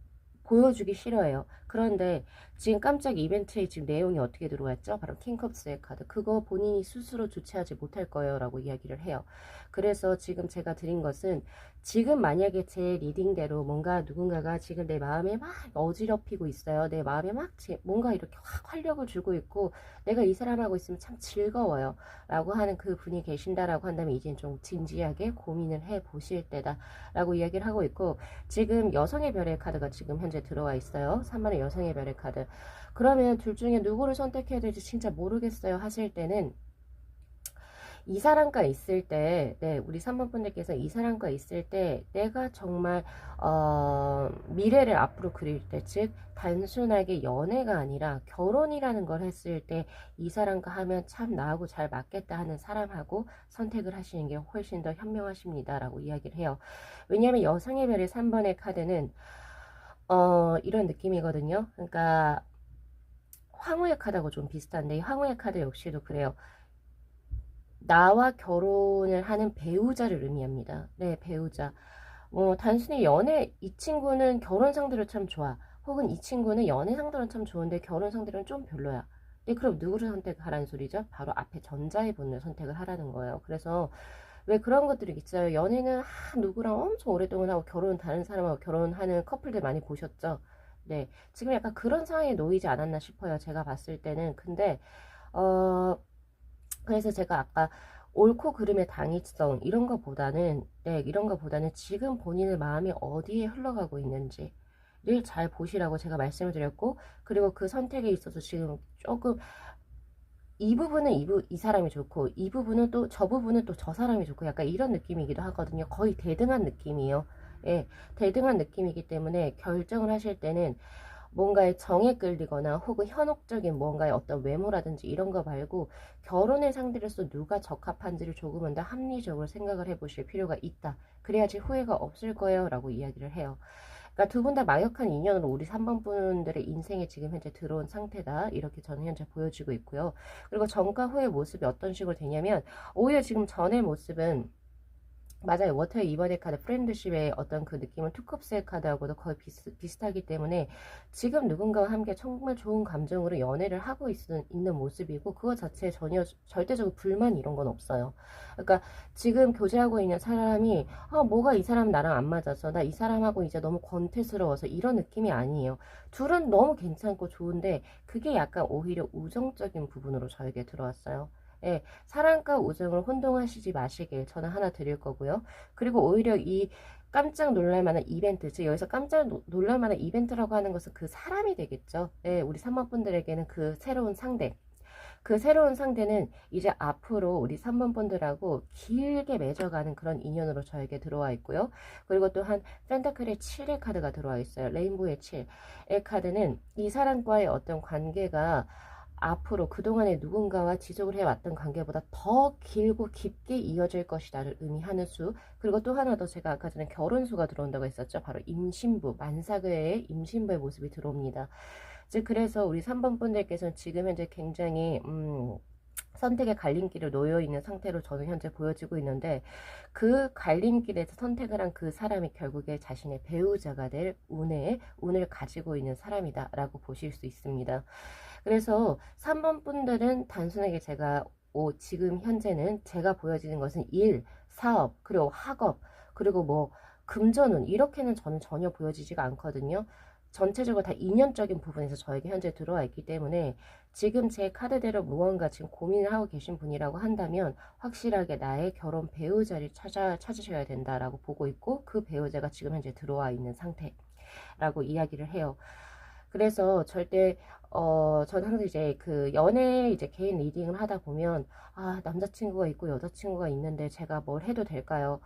보여주기 싫어해요. 그런데 지금 깜짝 이벤트에 지금 내용이 어떻게 들어왔죠? 바로 킹컵스의 카드. 그거 본인이 스스로 주체하지 못할 거예요 라고 이야기를 해요. 그래서 지금 제가 드린 것은, 지금 만약에 제 리딩대로 뭔가 누군가가 지금 내 마음에 막 어지럽히고 있어요. 내 마음에 막 뭔가 이렇게 확 활력을 주고 있고, 내가 이 사람하고 있으면 참 즐거워요 라고 하는 그 분이 계신다라고 한다면, 이젠 좀 진지하게 고민을 해 보실 때다 라고 이야기를 하고 있고, 지금 여성의 별의 카드가 지금 현재 들어와 있어요. 3번의 여성의 별의 카드. 그러면 둘 중에 누구를 선택해야 될지 진짜 모르겠어요 하실 때는, 이 사람과 있을 때, 네, 우리 3번 분들께서 이 사람과 있을 때 내가 정말 미래를 앞으로 그릴 때, 즉 단순하게 연애가 아니라 결혼이라는 걸 했을 때 이 사람과 하면 참 나하고 잘 맞겠다 하는 사람하고 선택을 하시는 게 훨씬 더 현명하십니다 라고 이야기를 해요. 왜냐하면 여성의 별의 3번의 카드는 이런 느낌이거든요. 그러니까 황후의 카드하고 좀 비슷한데, 황후의 카드 역시도 그래요. 나와 결혼을 하는 배우자를 의미합니다. 네, 배우자. 단순히 이 친구는 결혼 상대로 참 좋아. 혹은 이 친구는 연애 상대로 참 좋은데 결혼 상대로는 좀 별로야. 네, 그럼 누구를 선택하라는 소리죠? 바로 앞에 전자의 분을 선택을 하라는 거예요. 그래서 왜 그런 것들이 있어요. 연애는 누구랑 엄청 오랫동안 하고 결혼은 다른 사람하고 결혼하는 커플들 많이 보셨죠? 네, 지금 약간 그런 상황에 놓이지 않았나 싶어요. 제가 봤을 때는. 근데 그래서 제가 아까 옳고 그름의 당위성 이런 거보다는, 네, 이런 거보다는 지금 본인의 마음이 어디에 흘러가고 있는지를 잘 보시라고 제가 말씀을 드렸고, 그리고 그 선택에 있어서 지금 조금 이 부분은 이 사람이 좋고, 이 부분은 또 저 부분은 또 저 사람이 좋고, 약간 이런 느낌이기도 하거든요. 거의 대등한 느낌이에요. 예, 대등한 느낌이기 때문에 결정을 하실 때는 뭔가에 정에 끌리거나 혹은 현혹적인 뭔가의 어떤 외모라든지 이런 거 말고, 결혼의 상대로서 누가 적합한지를 조금은 더 합리적으로 생각을 해보실 필요가 있다. 그래야지 후회가 없을 거예요 라고 이야기를 해요. 그러니까 두 분 다 막역한 인연으로 우리 3번 분들의 인생에 지금 현재 들어온 상태다, 이렇게 저는 현재 보여지고 있고요. 그리고 전과 후의 모습이 어떤 식으로 되냐면, 오히려 지금 전의 모습은, 맞아요. 워터의 2번의 카드 프렌드십의 어떤 그 느낌은 투컵스의 카드하고도 거의 비슷하기 때문에, 지금 누군가와 함께 정말 좋은 감정으로 연애를 하고 있는 모습이고, 그거 자체에 전혀 절대적으로 불만 이런 건 없어요. 그러니까 지금 교제하고 있는 사람이 뭐가 이 사람 나랑 안 맞아서 나 이 사람하고 이제 너무 권태스러워서 이런 느낌이 아니에요. 둘은 너무 괜찮고 좋은데, 그게 약간 오히려 우정적인 부분으로 저에게 들어왔어요. 예, 사랑과 우정을 혼동하시지 마시길 저는 하나 드릴 거고요. 그리고 오히려 이 깜짝 놀랄만한 이벤트, 즉 여기서 깜짝 놀랄만한 이벤트라고 하는 것은 그 사람이 되겠죠. 예, 우리 3번 분들에게는 그 새로운 상대, 그 새로운 상대는 이제 앞으로 우리 3번 분들하고 길게 맺어가는 그런 인연으로 저에게 들어와 있고요. 그리고 또한 펜타클의 7의 카드가 들어와 있어요. 레인보우의 7의 카드는 이 사람과의 어떤 관계가 앞으로 그동안에 누군가와 지속을 해왔던 관계보다 더 길고 깊게 이어질 것이다를 의미하는 수, 그리고 또 하나 더, 제가 아까 전에 결혼수가 들어온다고 했었죠. 바로 임신부, 만사교의 임신부의 모습이 들어옵니다. 즉 그래서 우리 3번 분들께서는 지금 현재 굉장히 선택의 갈림길에 놓여 있는 상태로 저는 현재 보여지고 있는데, 그 갈림길에서 선택을 한 그 사람이 결국에 자신의 배우자가 될 운을 가지고 있는 사람이다 라고 보실 수 있습니다. 그래서 3번 분들은 단순하게 제가 지금 현재는 제가 보여지는 것은 일, 사업, 그리고 학업, 그리고 뭐 금전운, 이렇게는 저는 전혀 보여지지가 않거든요. 전체적으로 다 인연적인 부분에서 저에게 현재 들어와 있기 때문에, 지금 제 카드대로 무언가 지금 고민을 하고 계신 분이라고 한다면 확실하게 나의 결혼 배우자를 찾으셔야 된다라고 보고 있고, 그 배우자가 지금 현재 들어와 있는 상태라고 이야기를 해요. 그래서 절대 저는 항상 이제 그 연애 이제 개인 리딩을 하다 보면, 아, 남자친구가 있고 여자친구가 있는데 제가 뭘 해도 될까요?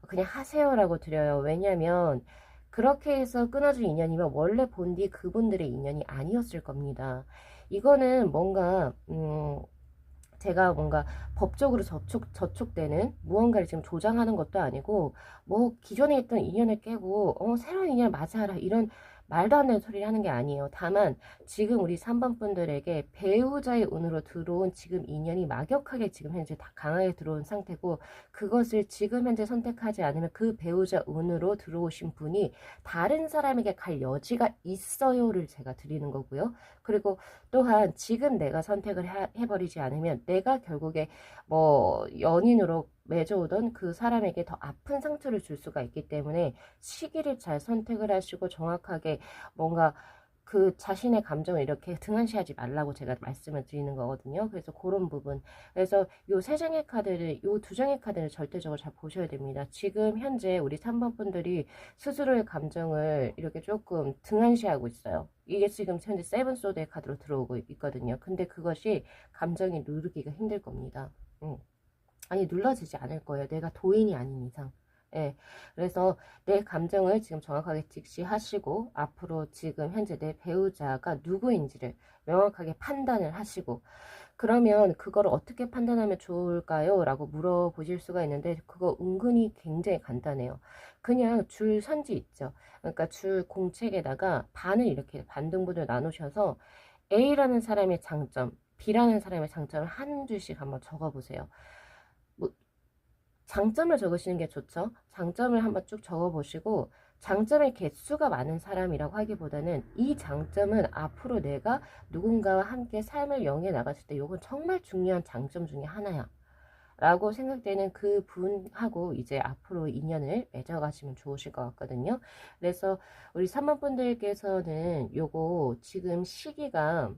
그냥 하세요라고 드려요. 왜냐면 그렇게 해서 끊어진 인연이면 원래 본 뒤 그분들의 인연이 아니었을 겁니다. 이거는 뭔가 제가 뭔가 법적으로 저촉되는 무언가를 지금 조장하는 것도 아니고, 뭐 기존에 있던 인연을 깨고 새로운 인연을 맞이하라, 이런 말도 안 되는 소리를 하는 게 아니에요. 다만 지금 우리 3번 분들에게 배우자의 운으로 들어온 지금 인연이 막역하게 지금 현재 다 강하게 들어온 상태고, 그것을 지금 현재 선택하지 않으면 그 배우자 운으로 들어오신 분이 다른 사람에게 갈 여지가 있어요를 제가 드리는 거고요. 그리고 또한 지금 내가 선택을 해버리지 않으면 내가 결국에 뭐 연인으로 맺어오던 그 사람에게 더 아픈 상처를 줄 수가 있기 때문에, 시기를 잘 선택을 하시고 정확하게 뭔가 그 자신의 감정을 이렇게 등한시하지 말라고 제가 말씀을 드리는 거거든요. 그래서 그런 부분. 그래서 요 세 장의 카드를, 요 두 장의 카드를 절대적으로 잘 보셔야 됩니다. 지금 현재 우리 3번 분들이 스스로의 감정을 이렇게 조금 등한시하고 있어요. 이게 지금 현재 세븐 소드의 카드로 들어오고 있거든요. 근데 그것이 감정이 누르기가 힘들 겁니다. 아니, 눌러지지 않을 거예요. 내가 도인이 아닌 이상. 예. 그래서 내 감정을 지금 정확하게 직시하시고, 앞으로 지금 현재 내 배우자가 누구인지를 명확하게 판단을 하시고, 그러면 그걸 어떻게 판단하면 좋을까요? 라고 물어보실 수가 있는데, 그거 은근히 굉장히 간단해요. 그냥 줄 선지 있죠. 그러니까 줄 공책에다가 반을 이렇게 반등분을 나누셔서 A라는 사람의 장점, B라는 사람의 장점을 한 줄씩 한번 적어보세요. 뭐 장점을 적으시는 게 좋죠. 장점을 한번 쭉 적어보시고, 장점의 개수가 많은 사람이라고 하기보다는 이 장점은 앞으로 내가 누군가와 함께 삶을 영위해 나갔을 때 이건 정말 중요한 장점 중에 하나야 라고 생각되는 그 분하고 이제 앞으로 인연을 맺어가시면 좋으실 것 같거든요. 그래서 우리 3번 분들께서는 요거 지금 시기가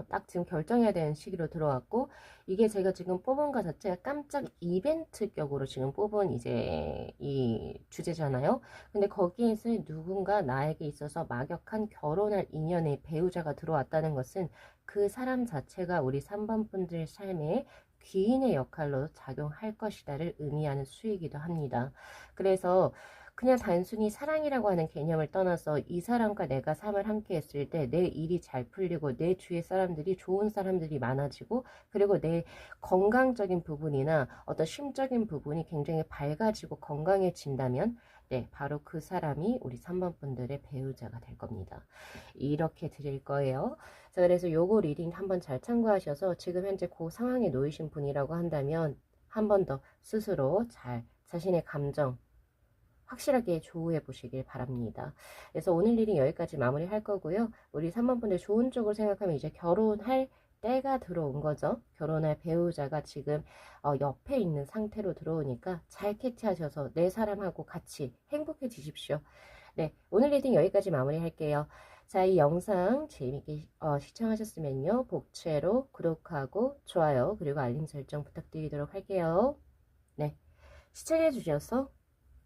딱 지금 결정해야 되는 시기로 들어왔고, 이게 제가 지금 뽑은 것 자체가 깜짝 이벤트격으로 지금 뽑은 이제 이 주제잖아요. 근데 거기에서 누군가 나에게 있어서 막역한 결혼할 인연의 배우자가 들어왔다는 것은 그 사람 자체가 우리 3번 분들 삶에 귀인의 역할로 작용할 것이다를 의미하는 수이기도 합니다. 그래서 그냥 단순히 사랑이라고 하는 개념을 떠나서 이 사람과 내가 삶을 함께 했을 때 내 일이 잘 풀리고, 내 주위 사람들이 좋은 사람들이 많아지고, 그리고 내 건강적인 부분이나 어떤 심적인 부분이 굉장히 밝아지고 건강해진다면, 네, 바로 그 사람이 우리 3번 분들의 배우자가 될 겁니다. 이렇게 드릴 거예요. 자, 그래서 요거 리딩 한번 잘 참고하셔서 지금 현재 그 상황에 놓이신 분이라고 한다면 한 번 더 스스로 잘 자신의 감정 확실하게 조우해 보시길 바랍니다. 그래서 오늘 리딩 여기까지 마무리 할 거고요. 우리 3번 분들 좋은 쪽으로 생각하면 이제 결혼할 때가 들어온 거죠. 결혼할 배우자가 지금 옆에 있는 상태로 들어오니까 잘 캐치하셔서 내 사람하고 같이 행복해지십시오. 네, 오늘 리딩 여기까지 마무리 할게요. 자, 이 영상 재미있게 시청하셨으면요, 복채로 구독하고 좋아요 그리고 알림 설정 부탁드리도록 할게요. 네, 시청해 주셔서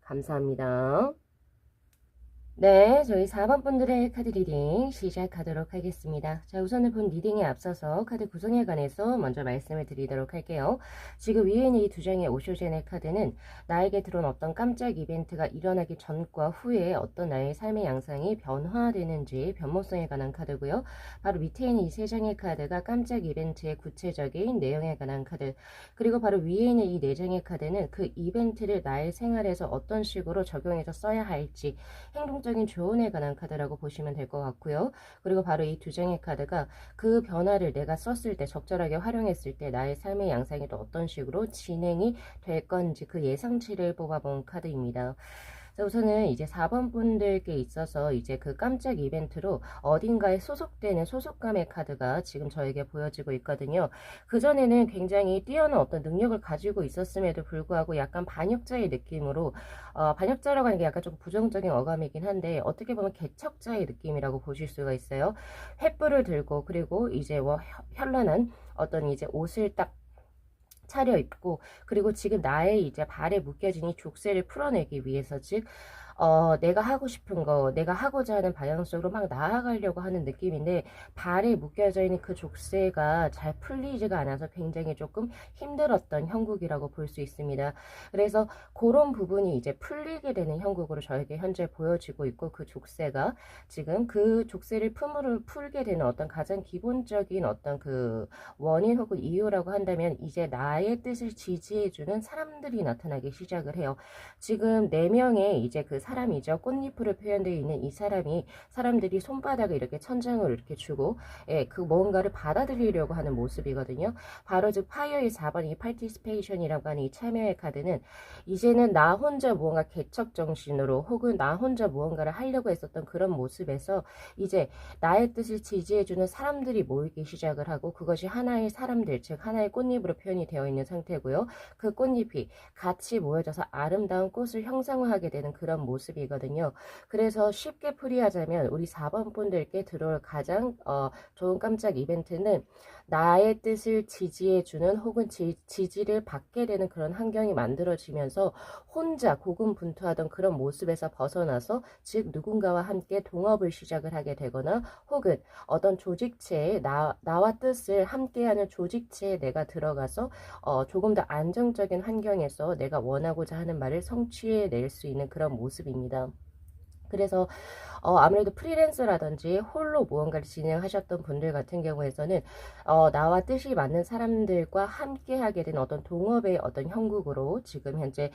감사합니다. 네, 저희 4번 분들의 카드 리딩 시작하도록 하겠습니다. 자, 우선은 본 리딩에 앞서서 카드 구성에 관해서 먼저 말씀을 드리도록 할게요. 지금 위에 있는 이 두 장의 오쇼젠의 카드는 나에게 들어온 어떤 깜짝 이벤트가 일어나기 전과 후에 어떤 나의 삶의 양상이 변화되는지 변모성에 관한 카드고요. 바로 밑에 있는 이 세 장의 카드가 깜짝 이벤트의 구체적인 내용에 관한 카드, 그리고 바로 위에 있는 이 네 장의 카드는 그 이벤트를 나의 생활에서 어떤 식으로 적용해서 써야 할지, 행동 긍정적인 조언에 관한 카드라고 보시면 될 것 같고요. 그리고 바로 이 두 장의 카드가 그 변화를 내가 썼을 때, 적절하게 활용했을 때 나의 삶의 양상이 또 어떤 식으로 진행이 될 건지 그 예상치를 뽑아본 카드입니다. 자, 우선은 이제 4번 분들께 있어서 이제 그 깜짝 이벤트로 어딘가에 소속되는 소속감의 카드가 지금 저에게 보여지고 있거든요. 그전에는 굉장히 뛰어난 어떤 능력을 가지고 있었음에도 불구하고 약간 반역자의 느낌으로, 반역자라고 하는 게 약간 좀 부정적인 어감이긴 한데 어떻게 보면 개척자의 느낌이라고 보실 수가 있어요. 횃불을 들고, 그리고 이제 뭐 현란한 어떤 이제 옷을 딱 차려입고, 그리고 지금 나의 이제 발에 묶여진 이 족쇄를 풀어내기 위해서, 즉 내가 하고 싶은 거, 내가 하고자 하는 방향 속으로 막 나아가려고 하는 느낌인데, 발에 묶여져 있는 그 족쇄가 잘 풀리지가 않아서 굉장히 조금 힘들었던 형국이라고 볼 수 있습니다. 그래서 그런 부분이 이제 풀리게 되는 형국으로 저에게 현재 보여지고 있고, 그 족쇄가 지금 그 족쇄를 풀게 되는 어떤 가장 기본적인 어떤 그 원인 혹은 이유라고 한다면, 이제 나의 뜻을 지지해주는 사람들이 나타나기 시작을 해요. 지금 4명의 이제 그 사람이죠. 꽃잎으로 표현되어 있는 이 사람이, 사람들이 손바닥을 이렇게 천장을 이렇게 주고, 예, 그 뭔가를 받아들이려고 하는 모습이거든요. 바로 즉 파이어의 4번 이 파티시페이션이라고 하는 이 참여의 카드는, 이제는 나 혼자 무언가 개척 정신으로 혹은 나 혼자 무언가를 하려고 했었던 그런 모습에서 이제 나의 뜻을 지지해주는 사람들이 모이기 시작을 하고, 그것이 하나의 사람들, 즉 하나의 꽃잎으로 표현이 되어 있는 상태고요. 그 꽃잎이 같이 모여져서 아름다운 꽃을 형상화하게 되는 그런 모습이거든요. 그래서 쉽게 풀이하자면 우리 4번 분들께 들어올 가장 좋은 깜짝 이벤트는, 나의 뜻을 지지해주는 혹은 지지를 받게 되는 그런 환경이 만들어지면서 혼자 고군분투하던 그런 모습에서 벗어나서, 즉 누군가와 함께 동업을 시작을 하게 되거나, 혹은 어떤 조직체에 나와 뜻을 함께하는 조직체에 내가 들어가서 조금 더 안정적인 환경에서 내가 원하고자 하는 말을 성취해낼 수 있는 그런 모습입니다. 그래서 아무래도 프리랜서라든지 홀로 무언가를 진행하셨던 분들 같은 경우에서는 나와 뜻이 맞는 사람들과 함께 하게 된 어떤 동업의 어떤 형국으로 지금 현재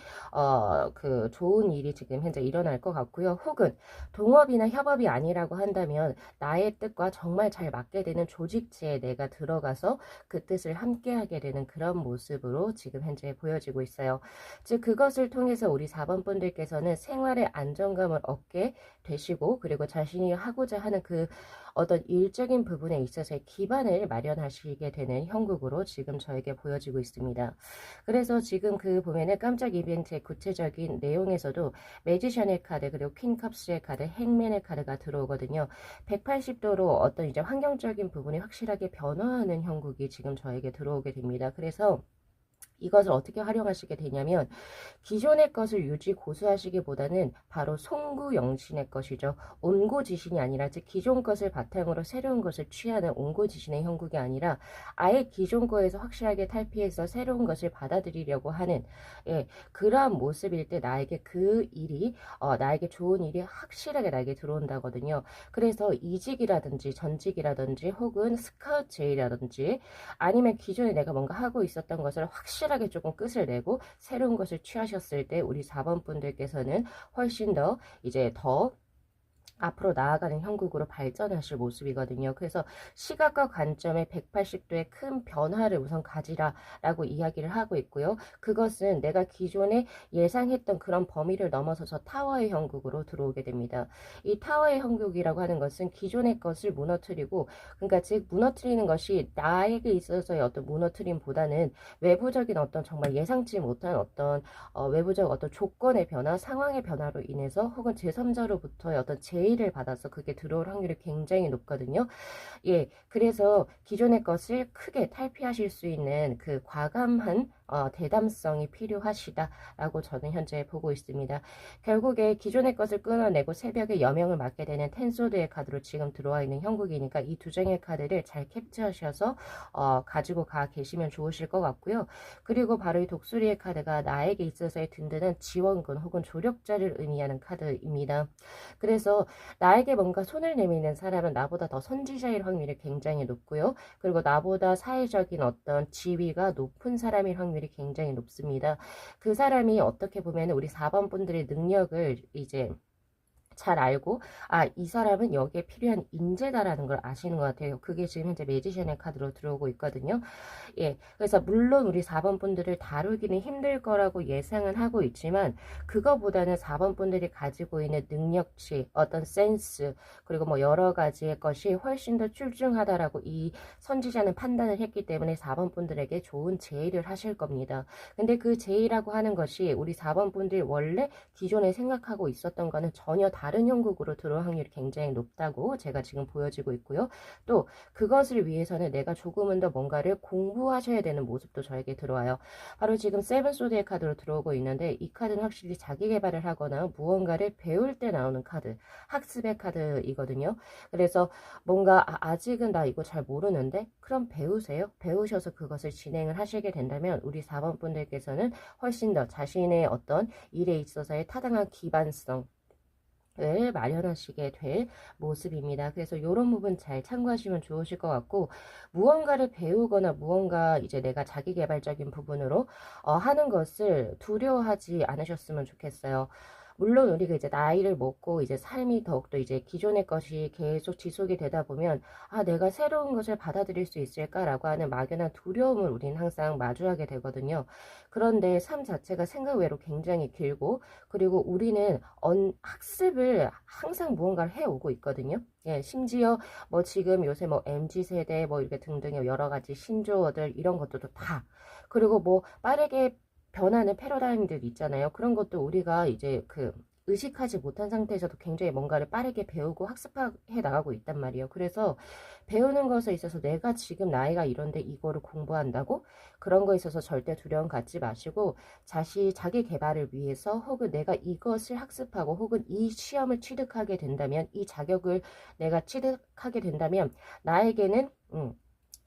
그 좋은 일이 지금 현재 일어날 것 같고요. 혹은 동업이나 협업이 아니라고 한다면 나의 뜻과 정말 잘 맞게 되는 조직체에 내가 들어가서 그 뜻을 함께 하게 되는 그런 모습으로 지금 현재 보여지고 있어요. 즉 그것을 통해서 우리 4번 분들께서는 생활의 안정감을 얻게 되시고, 그리고 자신이 하고자 하는 그 어떤 일적인 부분에 있어서의 기반을 마련하시게 되는 형국으로 지금 저에게 보여지고 있습니다. 그래서 지금 그 보면은 깜짝 이벤트의 구체적인 내용에서도 매지션의 카드, 그리고 퀸컵스의 카드, 행맨의 카드가 들어오거든요. 180도로 어떤 이제 환경적인 부분이 확실하게 변화하는 형국이 지금 저에게 들어오게 됩니다. 그래서 이것을 어떻게 활용하시게 되냐면, 기존의 것을 유지 고수하시기보다는 바로 송구영신의 것이죠. 온고지신이 아니라, 즉 기존 것을 바탕으로 새로운 것을 취하는 온고지신의 형국이 아니라, 아예 기존 거에서 확실하게 탈피해서 새로운 것을 받아들이려고 하는, 예, 그러한 모습일 때 나에게 그 일이 나에게 좋은 일이 확실하게 나에게 들어온다거든요. 그래서 이직이라든지 전직이라든지 혹은 스카우트 제의라든지, 아니면 기존에 내가 뭔가 하고 있었던 것을 확실하게 조금 끝을 내고 새로운 것을 취하셨을 때 우리 4번 분들께서는 훨씬 더 이제 더 앞으로 나아가는 형국으로 발전하실 모습이거든요. 그래서 시각과 관점의 180도의 큰 변화를 우선 가지라라고 이야기를 하고 있고요. 그것은 내가 기존에 예상했던 그런 범위를 넘어서서 타워의 형국으로 들어오게 됩니다. 이 타워의 형국이라고 하는 것은 기존의 것을 무너뜨리고, 그러니까 즉 무너뜨리는 것이 나에게 있어서의 어떤 무너뜨림보다는 외부적인 어떤 정말 예상치 못한 어떤 외부적 어떤 조건의 변화, 상황의 변화로 인해서 혹은 제3자로부터의 어떤 제의를 받아서 그게 들어올 확률이 굉장히 높거든요. 예, 그래서 기존의 것을 크게 탈피하실 수 있는 그 과감한 대담성이 필요하시다라고 저는 현재 보고 있습니다. 결국에 기존의 것을 끊어내고 새벽에 여명을 맞게 되는 텐소드의 카드로 지금 들어와 있는 형국이니까 이 두 장의 카드를 잘 캡처하셔서 가지고 가 계시면 좋으실 것 같고요. 그리고 바로 이 독수리의 카드가 나에게 있어서의 든든한 지원군 혹은 조력자를 의미하는 카드입니다. 그래서 나에게 뭔가 손을 내미는 사람은 나보다 더 선지자일 확률이 굉장히 높고요. 그리고 나보다 사회적인 어떤 지위가 높은 사람일 확률이 굉장히 높습니다. 그 사람이 어떻게 보면 우리 4번 분들의 능력을 이제 잘 알고 이 사람은 여기에 필요한 인재다라는 걸 아시는 것 같아요. 그게 지금 현재 매지션의 카드로 들어오고 있거든요. 예, 그래서 물론 우리 4번 분들을 다루기는 힘들 거라고 예상은 하고 있지만 그거보다는 4번 분들이 가지고 있는 능력치, 어떤 센스, 그리고 뭐 여러 가지의 것이 훨씬 더 출중하다라고 이 선지자는 판단을 했기 때문에 4번 분들에게 좋은 제의를 하실 겁니다. 근데 그 제의라고 하는 것이 우리 4번 분들이 원래 기존에 생각하고 있었던 거는 전혀 다른 형국으로 들어올 확률이 굉장히 높다고 제가 지금 보여지고 있고요. 또 그것을 위해서는 내가 조금은 더 뭔가를 공부하셔야 되는 모습도 저에게 들어와요. 바로 지금 세븐 소드의 카드로 들어오고 있는데 이 카드는 확실히 자기 개발을 하거나 무언가를 배울 때 나오는 카드, 학습의 카드이거든요. 그래서 뭔가 아직은 나 이거 잘 모르는데 그럼 배우세요. 배우셔서 그것을 진행을 하시게 된다면 우리 4번 분들께서는 훨씬 더 자신의 어떤 일에 있어서의 타당한 기반성 을 마련하시게 될 모습입니다. 그래서 이런 부분 잘 참고하시면 좋으실 것 같고 무언가를 배우거나 무언가 이제 내가 자기 개발적인 부분으로 하는 것을 두려워하지 않으셨으면 좋겠어요. 물론 우리가 이제 나이를 먹고 이제 삶이 더욱더 이제 기존의 것이 계속 지속이 되다 보면 내가 새로운 것을 받아들일 수 있을까라고 하는 막연한 두려움을 우리는 항상 마주하게 되거든요. 그런데 삶 자체가 생각 외로 굉장히 길고 그리고 우리는 학습을 항상 무언가를 해오고 있거든요. 예, 심지어 뭐 지금 요새 뭐 MZ세대 뭐 이렇게 등등의 여러 가지 신조어들 이런 것들도 다 그리고 뭐 빠르게 변하는 패러다임들 있잖아요. 그런 것도 우리가 이제 의식하지 못한 상태에서도 굉장히 뭔가를 빠르게 배우고 학습해 나가고 있단 말이에요. 그래서 배우는 것에 있어서 내가 지금 나이가 이런데 이거를 공부한다고 그런 거에 있어서 절대 두려움 갖지 마시고 자기 개발을 위해서 혹은 내가 이것을 학습하고 혹은 이 시험을 취득하게 된다면 이 자격을 내가 취득하게 된다면 나에게는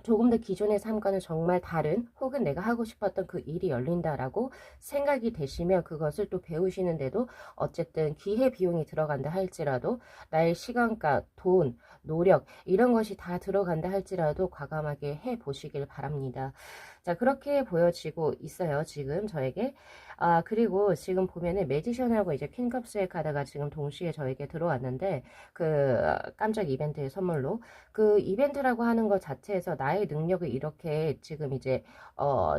조금 더 기존의 삶과는 정말 다른 혹은 내가 하고 싶었던 그 일이 열린다라고 생각이 되시면 그것을 또 배우시는데도 어쨌든 기회 비용이 들어간다 할지라도 나의 시간과 돈, 노력 이런 것이 다 들어간다 할지라도 과감하게 해보시길 바랍니다. 자, 그렇게 보여지고 있어요. 지금 저에게. 그리고 지금 보면은 매지션하고 이제 퀸컵스의 카드가 지금 동시에 저에게 들어왔는데 깜짝 이벤트의 선물로 그 이벤트라고 하는 것 자체에서 나의 능력을 이렇게 지금 이제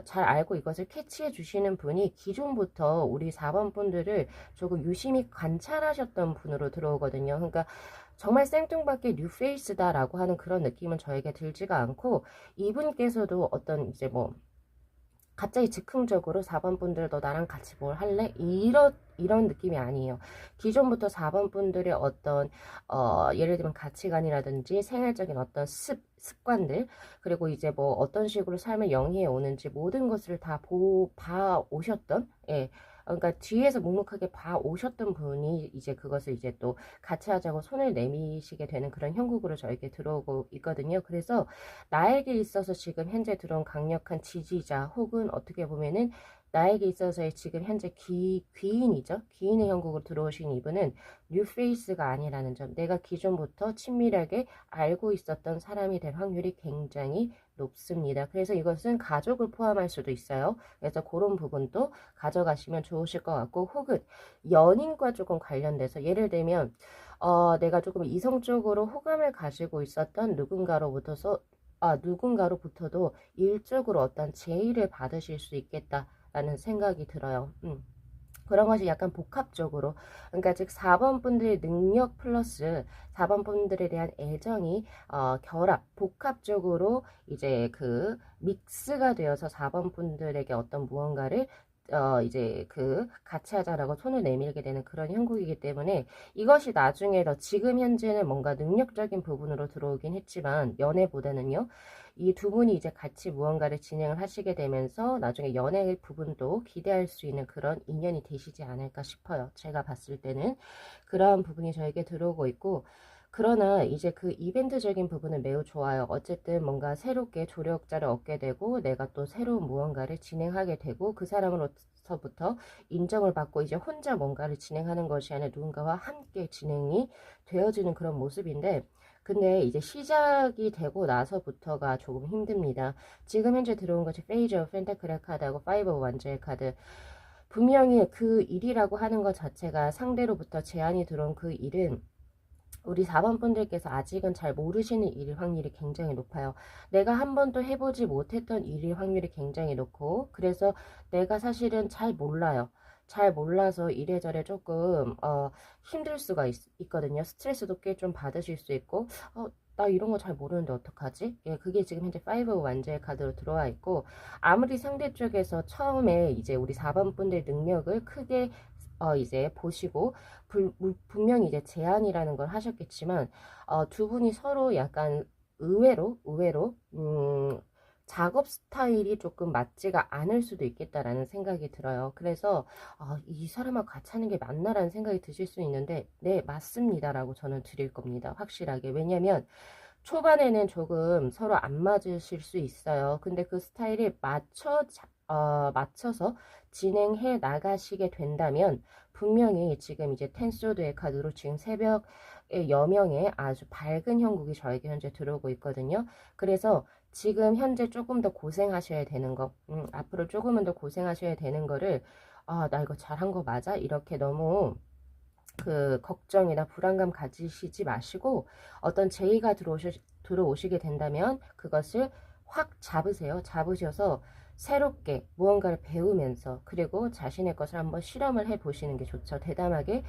잘 알고 이것을 캐치해 주시는 분이 기존부터 우리 4번 분들을 조금 유심히 관찰하셨던 분으로 들어오거든요. 그러니까 정말 생뚱맞게 뉴페이스다라고 하는 그런 느낌은 저에게 들지가 않고 이분께서도 어떤 이제 뭐 갑자기 즉흥적으로 4번 분들 너 나랑 같이 뭘 할래? 이런 느낌이 아니에요. 기존부터 4번 분들의 어떤 예를 들면 가치관이라든지 생활적인 어떤 습관들 그리고 이제 뭐 어떤 식으로 삶을 영위해 오는지 모든 것을 다 봐 오셨던 그러니까 뒤에서 묵묵하게 봐 오셨던 분이 이제 그것을 이제 또 같이 하자고 손을 내미시게 되는 그런 형국으로 저에게 들어오고 있거든요. 그래서 나에게 있어서 지금 현재 들어온 강력한 지지자 혹은 어떻게 보면은 나에게 있어서의 지금 현재 귀인이죠. 귀인의 형국으로 들어오신 이분은 뉴페이스가 아니라는 점. 내가 기존부터 친밀하게 알고 있었던 사람이 될 확률이 굉장히 높습니다. 그래서 이것은 가족을 포함할 수도 있어요. 그래서 그런 부분도 가져가시면 좋으실 것 같고 혹은 연인과 조금 관련돼서 예를 들면 내가 조금 이성적으로 호감을 가지고 있었던 누군가로부터도 일적으로 어떤 제의를 받으실 수 있겠다라는 생각이 들어요. 그런 것이 약간 복합적으로 그러니까 즉 4번 분들의 능력 플러스 4번 분들에 대한 애정이 결합 복합적으로 이제 믹스가 되어서 4번 분들에게 어떤 무언가를 이제 같이 하자라고 손을 내밀게 되는 그런 형국이기 때문에 이것이 나중에 더 지금 현재는 뭔가 능력적인 부분으로 들어오긴 했지만 연애보다는요. 이 두 분이 이제 같이 무언가를 진행을 하시게 되면서 나중에 연애 부분도 기대할 수 있는 그런 인연이 되시지 않을까 싶어요. 제가 봤을 때는 그런 부분이 저에게 들어오고 있고 그러나 이제 그 이벤트적인 부분은 매우 좋아요. 어쨌든 뭔가 새롭게 조력자를 얻게 되고 내가 또 새로운 무언가를 진행하게 되고 그 사람으로서부터 인정을 받고 이제 혼자 뭔가를 진행하는 것이 아니라 누군가와 함께 진행이 되어지는 그런 모습인데 근데 이제 시작이 되고 나서부터가 조금 힘듭니다. 지금 현재 들어온 것이 페이지 오브 펜타클의 카드하고 파이브 오브 완즈의 카드 분명히 그 일이라고 하는 것 자체가 상대로부터 제안이 들어온 그 일은 우리 4번 분들께서 아직은 잘 모르시는 일일 확률이 굉장히 높아요. 내가 한 번도 해보지 못했던 일일 확률이 굉장히 높고, 그래서 내가 사실은 잘 몰라요. 잘 몰라서 이래저래 조금 힘들 수가 있거든요. 스트레스도 꽤 좀 받으실 수 있고, 나 이런 거 잘 모르는데 어떡하지? 예, 그게 지금 현재 5 완전의 카드로 들어와 있고, 아무리 상대 쪽에서 처음에 이제 우리 4번 분들 능력을 크게 이제 보시고 분명히 이제 제안이라는 걸 하셨겠지만 두 분이 서로 약간 의외로 작업 스타일이 조금 맞지가 않을 수도 있겠다라는 생각이 들어요. 그래서 이 사람하고 같이 하는 게 맞나라는 생각이 드실 수 있는데 네, 맞습니다라고 저는 드릴 겁니다. 확실하게. 왜냐면 초반에는 조금 서로 안 맞으실 수 있어요. 근데 그 스타일에 맞춰서 진행해 나가시게 된다면 분명히 지금 이제 텐소드의 카드로 지금 새벽의 여명의 아주 밝은 형국이 저에게 현재 들어오고 있거든요. 그래서 지금 현재 조금 더 고생하셔야 되는 거, 앞으로 조금은 더 고생하셔야 되는 거를 나 이거 잘한 거 맞아? 이렇게 너무 그 걱정이나 불안감 가지시지 마시고 어떤 제의가 들어오시게 된다면 그것을 확 잡으세요. 잡으셔서 새롭게 무언가를 배우면서 그리고 자신의 것을 한번 실험을 해 보시는 게 좋죠. 대담하게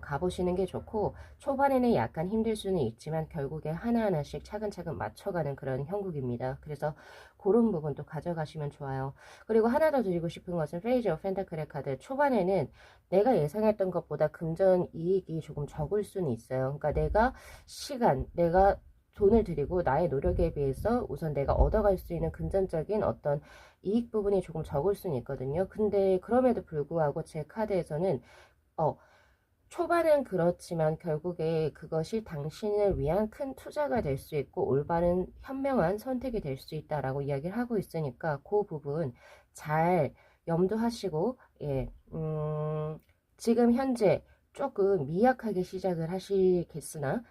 가보시는 게 좋고 초반에는 약간 힘들 수는 있지만 결국에 하나하나씩 차근차근 맞춰가는 그런 형국입니다. 그래서 그런 부분도 가져가시면 좋아요. 그리고 하나 더 드리고 싶은 것은 페이지 오브 펜타클의 카드 초반에는 내가 예상했던 것보다 금전 이익이 조금 적을 수는 있어요. 그러니까 내가 돈을 들이고 나의 노력에 비해서 우선 내가 얻어갈 수 있는 금전적인 어떤 이익 부분이 조금 적을 수는 있거든요. 근데 그럼에도 불구하고 제 카드에서는 초반은 그렇지만 결국에 그것이 당신을 위한 큰 투자가 될 수 있고 올바른 현명한 선택이 될 수 있다라고 이야기를 하고 있으니까 그 부분 잘 염두하시고 예, 지금 현재 조금 미약하게 시작을 하시겠으나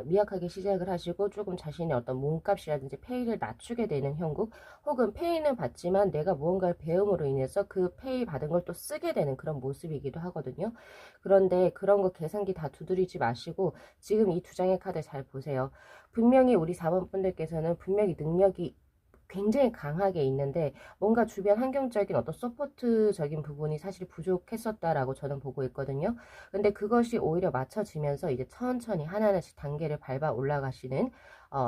미약하게 시작을 하시고 조금 자신의 어떤 몸값이라든지 페이를 낮추게 되는 형국 혹은 페이는 받지만 내가 무언가를 배움으로 인해서 그 페이 받은 걸 또 쓰게 되는 그런 모습이기도 하거든요. 그런데 그런 거 계산기 다 두드리지 마시고 지금 이 두 장의 카드 잘 보세요. 분명히 우리 4번 분들께서는 분명히 능력이 굉장히 강하게 있는데 뭔가 주변 환경적인 어떤 서포트적인 부분이 사실 부족했었다라고 저는 보고 있거든요. 근데 그것이 오히려 맞춰지면서 이제 천천히 하나하나씩 단계를 밟아 올라가시는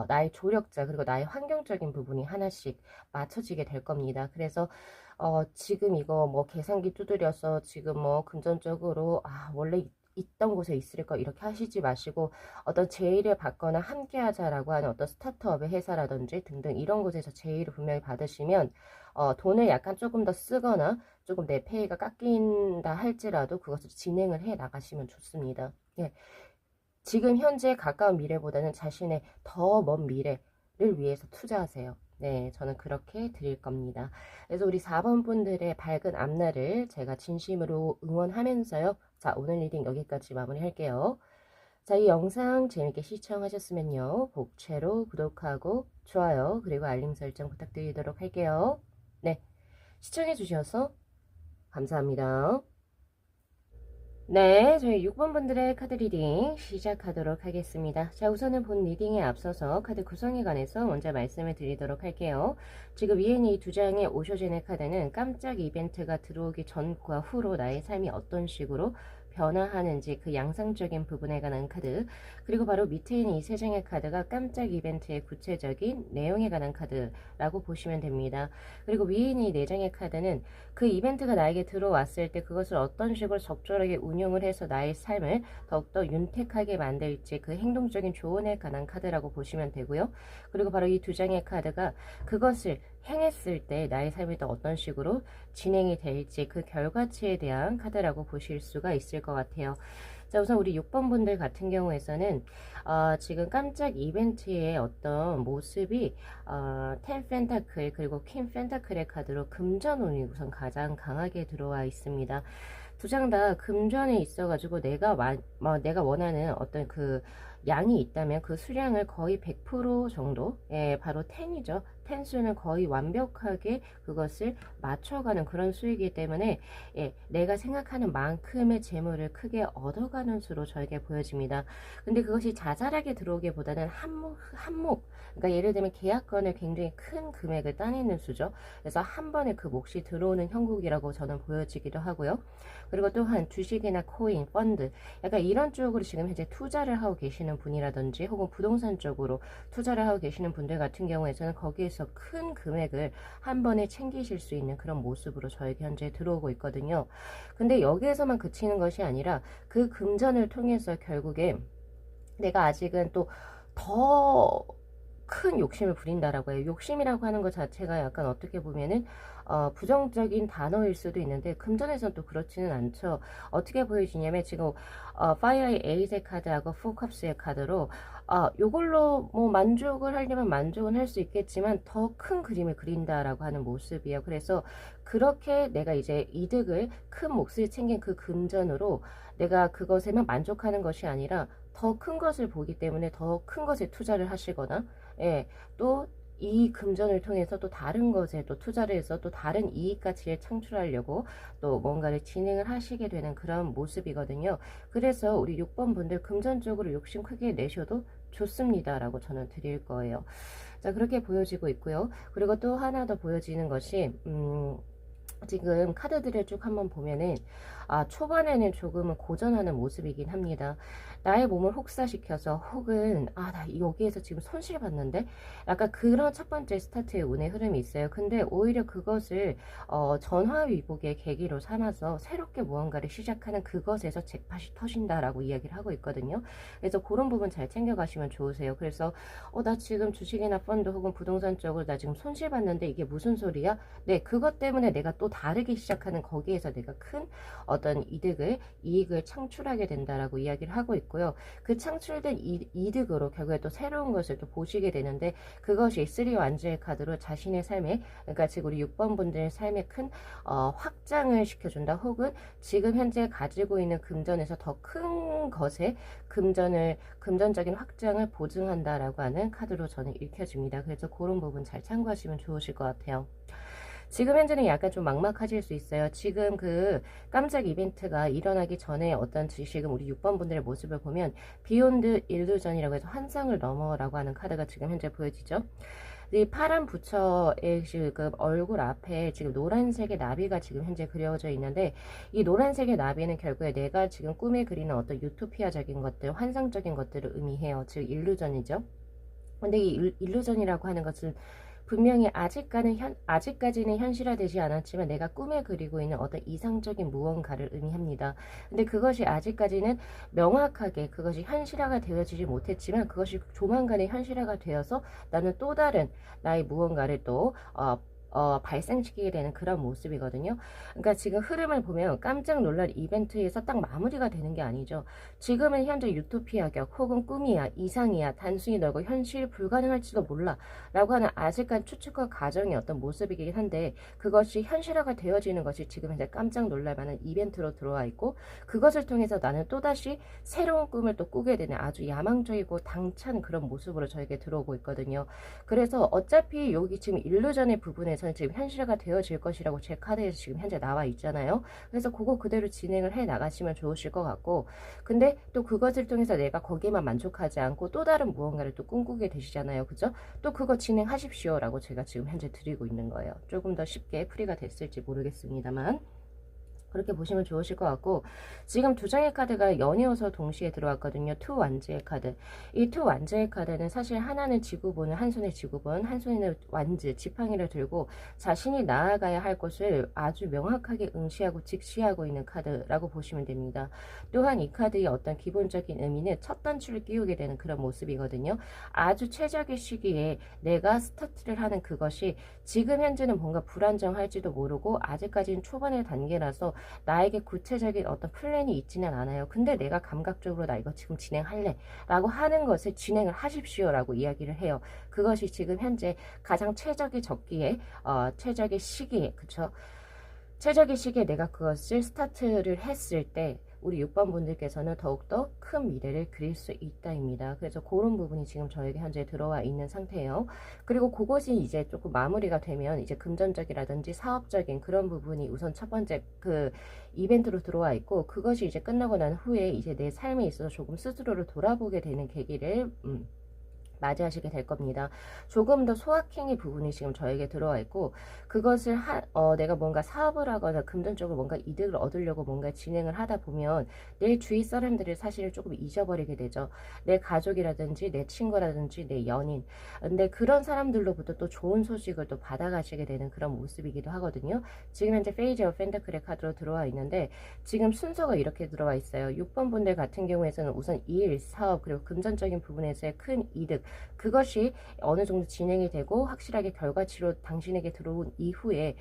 나의 조력자 그리고 나의 환경적인 부분이 하나씩 맞춰지게 될 겁니다. 그래서 지금 이거 뭐 계산기 두드려서 지금 뭐 금전적으로 원래 있던 곳에 있을 거 이렇게 하시지 마시고 어떤 제의를 받거나 함께 하자라고 하는 어떤 스타트업의 회사라든지 등등 이런 곳에서 제의를 분명히 받으시면 돈을 약간 조금 더 쓰거나 조금 내 페이가 깎인다 할지라도 그것을 진행을 해 나가시면 좋습니다. 예. 지금 현재 가까운 미래보다는 자신의 더 먼 미래를 위해서 투자하세요. 네, 저는 그렇게 드릴 겁니다. 그래서 우리 4번 분들의 밝은 앞날을 제가 진심으로 응원하면서요. 자, 오늘 리딩 여기까지 마무리할게요. 자, 이 영상 재밌게 시청하셨으면요. 복채로 구독하고 좋아요 그리고 알림 설정 부탁드리도록 할게요. 네, 시청해주셔서 감사합니다. 네, 저희 6번 분들의 카드 리딩 시작하도록 하겠습니다. 자, 우선은 본 리딩에 앞서서 카드 구성에 관해서 먼저 말씀을 드리도록 할게요. 지금 위에 있는 이 두 장의 오쇼젠의 카드는 깜짝 이벤트가 들어오기 전과 후로 나의 삶이 어떤 식으로 변화하는지 그 양상적인 부분에 관한 카드, 그리고 바로 밑에 있는 이 세 장의 카드가 깜짝 이벤트의 구체적인 내용에 관한 카드라고 보시면 됩니다. 그리고 위에 있는 이 네 장의 카드는 그 이벤트가 나에게 들어왔을 때 그것을 어떤 식으로 적절하게 운용을 해서 나의 삶을 더욱더 윤택하게 만들지 그 행동적인 조언에 관한 카드라고 보시면 되고요. 그리고 바로 이 두 장의 카드가 그것을 행했을 때 나의 삶이 또 어떤 식으로 진행이 될지 그 결과치에 대한 카드라고 보실 수가 있을 것 같아요. 자, 우선 우리 6번 분들 같은 경우에서는 지금 깜짝 이벤트의 어떤 모습이 텐 펜타클 그리고 퀸 펜타클의 카드로 금전운이 우선 가장 강하게 들어와 있습니다. 두 장 다 금전에 있어가지고 내가 원하는 어떤 그 양이 있다면 그 수량을 거의 100% 정도, 예, 바로 10이죠. 10수는 거의 완벽하게 그것을 맞춰가는 그런 수이기 때문에, 예, 내가 생각하는 만큼의 재물을 크게 얻어가는 수로 저에게 보여집니다. 근데 그것이 자잘하게 들어오기보다는 한몫, 그러니까 예를 들면 계약건을 굉장히 큰 금액을 따내는 수죠. 그래서 한 번에 그 몫이 들어오는 형국이라고 저는 보여지기도 하고요. 그리고 또한 주식이나 코인, 펀드, 약간 이런 쪽으로 지금 현재 투자를 하고 계시는 분이라든지 혹은 부동산 쪽으로 투자를 하고 계시는 분들 같은 경우에는 거기에서 큰 금액을 한 번에 챙기실 수 있는 그런 모습으로 저에게 현재 들어오고 있거든요. 근데 여기에서만 그치는 것이 아니라 그 금전을 통해서 결국에 내가 아직은 또 더 큰 욕심을 부린다라고 해요. 욕심이라고 하는 것 자체가 약간 어떻게 보면은 부정적인 단어일 수도 있는데 금전에선 또 그렇지는 않죠. 어떻게 보여지냐면 지금 파이어의 에이스의 카드하고 포캅스의 카드로 요걸로 뭐 만족을 하려면 만족은 할 수 있겠지만 더 큰 그림을 그린다라고 하는 모습이에요. 그래서 그렇게 내가 이제 이득을 큰 몫을 챙긴 그 금전으로 내가 그것에만 만족하는 것이 아니라 더 큰 것을 보기 때문에 더 큰 것에 투자를 하시거나, 예, 또 이 금전을 통해서 또 다른 것에 또 투자를 해서 또 다른 이익 가치를 창출하려고 또 뭔가를 진행을 하시게 되는 그런 모습이거든요. 그래서 우리 6번 분들 금전적으로 욕심 크게 내셔도 좋습니다라고 저는 드릴 거예요. 자, 그렇게 보여지고 있고요. 그리고 또 하나 더 보여지는 것이 지금 카드들을 쭉 한번 보면은 초반에는 조금은 고전하는 모습이긴 합니다. 나의 몸을 혹사시켜서 혹은 나 여기에서 지금 손실 봤는데 약간 그런 첫 번째 스타트의 운의 흐름이 있어요. 근데 오히려 그것을 전화위복의 계기로 삼아서 새롭게 무언가를 시작하는 그것에서 잭팟이 터진다라고 이야기를 하고 있거든요. 그래서 그런 부분 잘 챙겨가시면 좋으세요. 그래서 나 지금 주식이나 펀드 혹은 부동산 쪽으로 나 지금 손실 봤는데 이게 무슨 소리야? 네, 그것 때문에 내가 또 다르게 시작하는 거기에서 내가 큰 어떤 이익을 창출하게 된다라고 이야기를 하고 있고요. 그 창출된 이득으로 결국에 또 새로운 것을 또 보시게 되는데 그것이 3 완즈의 카드로 자신의 삶에, 그러니까 지금 우리 6번 분들의 삶에 큰 확장을 시켜준다. 혹은 지금 현재 가지고 있는 금전에서 더 큰 것에 금전적인 확장을 보증한다라고 하는 카드로 저는 읽혀집니다. 그래서 그런 부분 잘 참고하시면 좋으실 것 같아요. 지금 현재는 약간 좀 막막하실 수 있어요. 지금 그 깜짝 이벤트가 일어나기 전에 어떤 지금 우리 6번 분들의 모습을 보면 비욘드 일루전이라고 해서 환상을 넘어라고 하는 카드가 지금 현재 보여지죠. 이 파란 부처의 지금 얼굴 앞에 지금 노란색의 나비가 지금 현재 그려져 있는데 이 노란색의 나비는 결국에 내가 지금 꿈에 그리는 어떤 유토피아적인 것들, 환상적인 것들을 의미해요. 즉 일루전이죠. 근데 이 일루전이라고 하는 것은 분명히 아직까지는 현실화되지 않았지만 내가 꿈에 그리고 있는 어떤 이상적인 무언가를 의미합니다. 근데 그것이 아직까지는 명확하게 그것이 현실화가 되어지지 못했지만 그것이 조만간에 현실화가 되어서 나는 또 다른 나의 무언가를 또 발생시키게 되는 그런 모습이거든요. 그러니까 지금 흐름을 보면 깜짝 놀랄 이벤트에서 딱 마무리가 되는 게 아니죠. 지금은 현재 유토피아격 혹은 꿈이야, 이상이야, 단순히 너고 현실 불가능할지도 몰라 라고 하는 아직까지 추측과 가정의 어떤 모습이긴 한데 그것이 현실화가 되어지는 것이 지금 현재 깜짝 놀랄 만한 이벤트로 들어와 있고 그것을 통해서 나는 또다시 새로운 꿈을 또 꾸게 되는 아주 야망적이고 당찬 그런 모습으로 저에게 들어오고 있거든요. 그래서 어차피 여기 지금 일루전의 부분에서 지금 현실화가 되어질 것이라고 제 카드에서 지금 현재 나와 있잖아요. 그래서 그거 그대로 진행을 해 나가시면 좋으실 것 같고 근데 또 그것을 통해서 내가 거기에만 만족하지 않고 또 다른 무언가를 또 꿈꾸게 되시잖아요. 그죠? 또 그거 진행하십시오 라고 제가 지금 현재 드리고 있는 거예요. 조금 더 쉽게 풀이가 됐을지 모르겠습니다만 그렇게 보시면 좋으실 것 같고 지금 두 장의 카드가 연이어서 동시에 들어왔거든요. 투 완즈의 카드. 이 투 완즈의 카드는 사실 하나는 지구본을 한 손에 지구본 한 손에는 완즈 지팡이를 들고 자신이 나아가야 할 것을 아주 명확하게 응시하고 직시하고 있는 카드라고 보시면 됩니다. 또한 이 카드의 어떤 기본적인 의미는 첫 단추를 끼우게 되는 그런 모습이거든요. 아주 최적의 시기에 내가 스타트를 하는 그것이 지금 현재는 뭔가 불안정할지도 모르고 아직까지는 초반의 단계라서 나에게 구체적인 어떤 플랜이 있지는 않아요. 근데 내가 감각적으로 나 이거 지금 진행할래 라고 하는 것을 진행을 하십시오 라고 이야기를 해요. 그것이 지금 현재 가장 최적의 적기에 최적의 시기에 그쵸? 최적의 시기에 내가 그것을 스타트를 했을 때 우리 6번 분들께서는 더욱더 큰 미래를 그릴 수 있다입니다. 그래서 그런 부분이 지금 저에게 현재 들어와 있는 상태예요. 그리고 그것이 이제 조금 마무리가 되면 이제 금전적이라든지 사업적인 그런 부분이 우선 첫 번째 그 이벤트로 들어와 있고, 그것이 이제 끝나고 난 후에 이제 내 삶에 있어서 조금 스스로를 돌아보게 되는 계기를 맞이하시게 될 겁니다. 조금 더 소확행의 부분이 지금 저에게 들어와 있고, 그것을 내가 뭔가 사업을 하거나 금전적으로 뭔가 이득을 얻으려고 뭔가 진행을 하다 보면 내 주위 사람들을 사실 조금 잊어버리게 되죠. 내 가족이라든지 내 친구라든지 내 연인. 근데 그런 사람들로부터 또 좋은 소식을 또 받아가시게 되는 그런 모습이기도 하거든요. 지금 현재 페이지 오브 펜타클의 카드로 들어와 있는데, 지금 순서가 이렇게 들어와 있어요. 6번 분들 같은 경우에는 우선 일, 사업, 그리고 금전적인 부분에서의 큰 이득, 그것이 어느 정도 진행이 되고 확실하게 결과치로 당신에게 들어온 이후에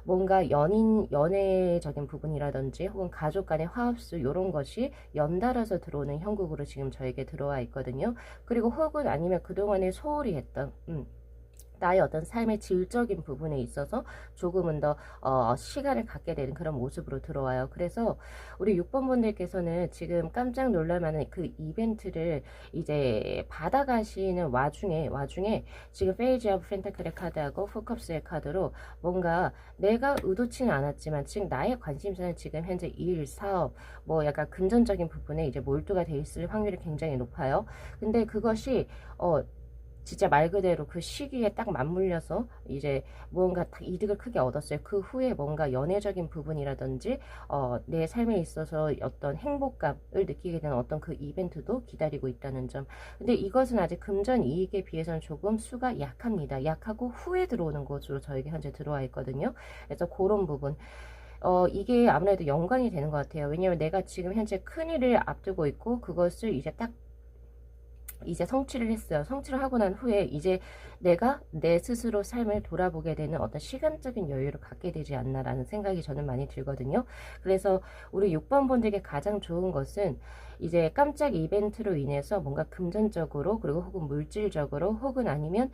뭔가 연애적인 부분이라든지 혹은 가족 간의 화합수, 이런 것이 연달아서 들어오는 형국으로 지금 저에게 들어와 있거든요. 그리고 혹은 아니면 그동안에 소홀히 했던 나의 어떤 삶의 질적인 부분에 있어서 조금은 더 시간을 갖게 되는 그런 모습으로 들어와요. 그래서 우리 6번 분들께서는 지금 깜짝 놀랄만한 그 이벤트를 이제 받아가시는 와중에 지금 페이지 오브 펜타클의 카드하고 포컵스의 카드로 뭔가 내가 의도치는 않았지만 지금 나의 관심사는 지금 현재 일, 사업, 뭐 약간 금전적인 부분에 이제 몰두가 돼 있을 확률이 굉장히 높아요. 근데 그것이 진짜 말 그대로 그 시기에 딱 맞물려서 이제 무언가 이득을 크게 얻었어요. 그 후에 뭔가 연애적인 부분이라든지 내 삶에 있어서 어떤 행복감을 느끼게 되는 어떤 그 이벤트도 기다리고 있다는 점. 근데 이것은 아직 금전 이익에 비해서는 조금 수가 약합니다. 약하고 후에 들어오는 것으로 저에게 현재 들어와 있거든요. 그래서 그런 부분. 이게 아무래도 연관이 되는 것 같아요. 왜냐면 내가 지금 현재 큰일을 앞두고 있고, 그것을 이제 성취를 했어요. 성취를 하고 난 후에 이제 내가 내 스스로 삶을 돌아보게 되는 어떤 시간적인 여유를 갖게 되지 않나라는 생각이 저는 많이 들거든요. 그래서 우리 6번 분들에게 가장 좋은 것은 이제 깜짝 이벤트로 인해서 뭔가 금전적으로, 그리고 혹은 물질적으로, 혹은 아니면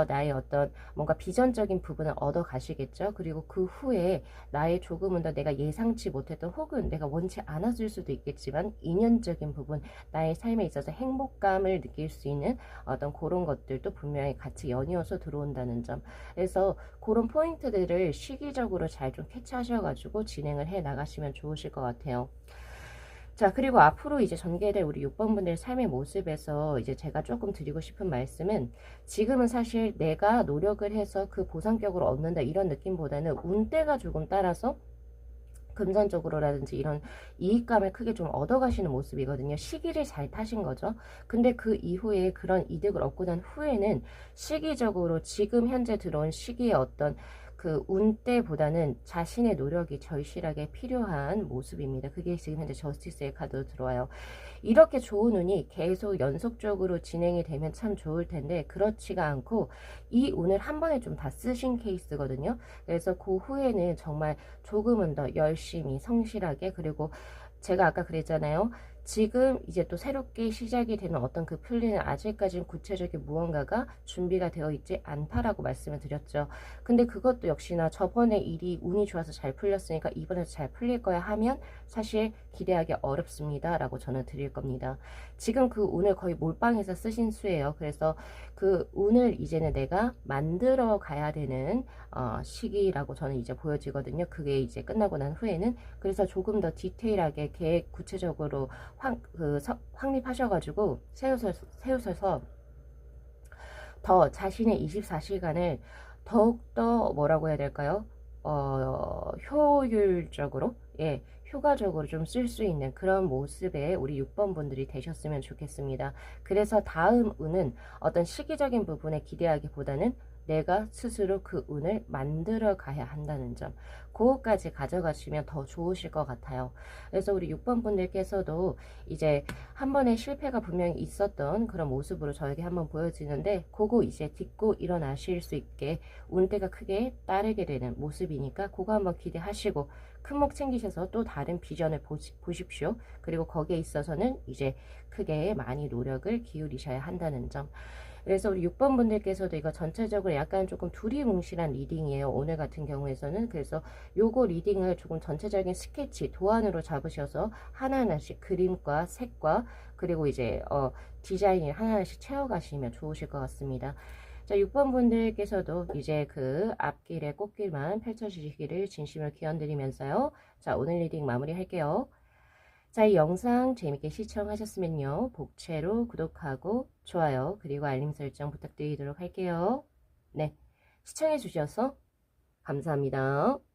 나의 어떤 뭔가 비전적인 부분을 얻어 가시겠죠. 그리고 그 후에 나의 조금은 더 내가 예상치 못했던, 혹은 내가 원치 않았을 수도 있겠지만 인연적인 부분, 나의 삶에 있어서 행복감을 느낄 수 있는 어떤 그런 것들도 분명히 같이 연이어서 들어온다는 점. 그래서 그런 포인트들을 시기적으로 잘 좀 캐치하셔가지고 진행을 해 나가시면 좋으실 것 같아요. 자, 그리고 앞으로 이제 전개될 우리 6번 분들 삶의 모습에서 이제 제가 조금 드리고 싶은 말씀은, 지금은 사실 내가 노력을 해서 그 보상격으로 얻는다 이런 느낌보다는 운때가 조금 따라서 금전적으로라든지 이런 이익감을 크게 좀 얻어가시는 모습이거든요. 시기를 잘 타신 거죠. 근데 그 이후에 그런 이득을 얻고 난 후에는 시기적으로 지금 현재 들어온 시기의 어떤 그 운때보다는 자신의 노력이 절실하게 필요한 모습입니다. 그게 지금 현재 저스티스의 카드로 들어와요. 이렇게 좋은 운이 계속 연속적으로 진행이 되면 참 좋을 텐데, 그렇지가 않고 이 운을 한 번에 좀 다 쓰신 케이스거든요. 그래서 그 후에는 정말 조금은 더 열심히 성실하게, 그리고 제가 아까 그랬잖아요. 지금 이제 또 새롭게 시작이 되는 어떤 그 플랜은 아직까지는 구체적인 무언가가 준비가 되어 있지 않다라고 말씀을 드렸죠. 근데 그것도 역시나 저번에 일이 운이 좋아서 잘 풀렸으니까 이번에도 잘 풀릴 거야 하면 사실 기대하기 어렵습니다 라고 저는 드릴 겁니다. 지금 그 운을 거의 몰빵해서 쓰신 수예요. 그래서 그 운을 이제는 내가 만들어 가야 되는 시기라고 저는 이제 보여지거든요. 그게 이제 끝나고 난 후에는. 그래서 조금 더 디테일하게 계획 구체적으로 확립하셔가지고 세우셔서 더 자신의 24시간을 더욱더 뭐라고 해야 될까요? 효율적으로, 효과적으로 좀 쓸 수 있는 그런 모습의 우리 6번 분들이 되셨으면 좋겠습니다. 그래서 다음 운은 어떤 시기적인 부분에 기대하기보다는 내가 스스로 그 운을 만들어 가야 한다는 점, 그거까지 가져가시면 더 좋으실 것 같아요. 그래서 우리 6번 분들께서도 이제 한 번의 실패가 분명히 있었던 그런 모습으로 저에게 한번 보여지는데, 그거 이제 딛고 일어나실 수 있게 운대가 크게 따르게 되는 모습이니까 그거 한번 기대하시고 큰 목 챙기셔서 또 다른 비전을 보십시오. 그리고 거기에 있어서는 이제 크게 많이 노력을 기울이셔야 한다는 점. 그래서 우리 6번 분들께서도 이거 전체적으로 약간 조금 두리뭉실한 리딩이에요. 오늘 같은 경우에서는. 그래서 요거 리딩을 조금 전체적인 스케치, 도안으로 잡으셔서 하나하나씩 그림과 색과 그리고 이제 디자인을 하나하나씩 채워가시면 좋으실 것 같습니다. 자, 6번 분들께서도 이제 그 앞길의 꽃길만 펼쳐주시기를 진심으로 기원드리면서요. 자, 오늘 리딩 마무리 할게요. 자, 이 영상 재밌게 시청하셨으면요. 복채로 구독하고 좋아요 그리고 알림 설정 부탁드리도록 할게요. 네, 시청해 주셔서 감사합니다.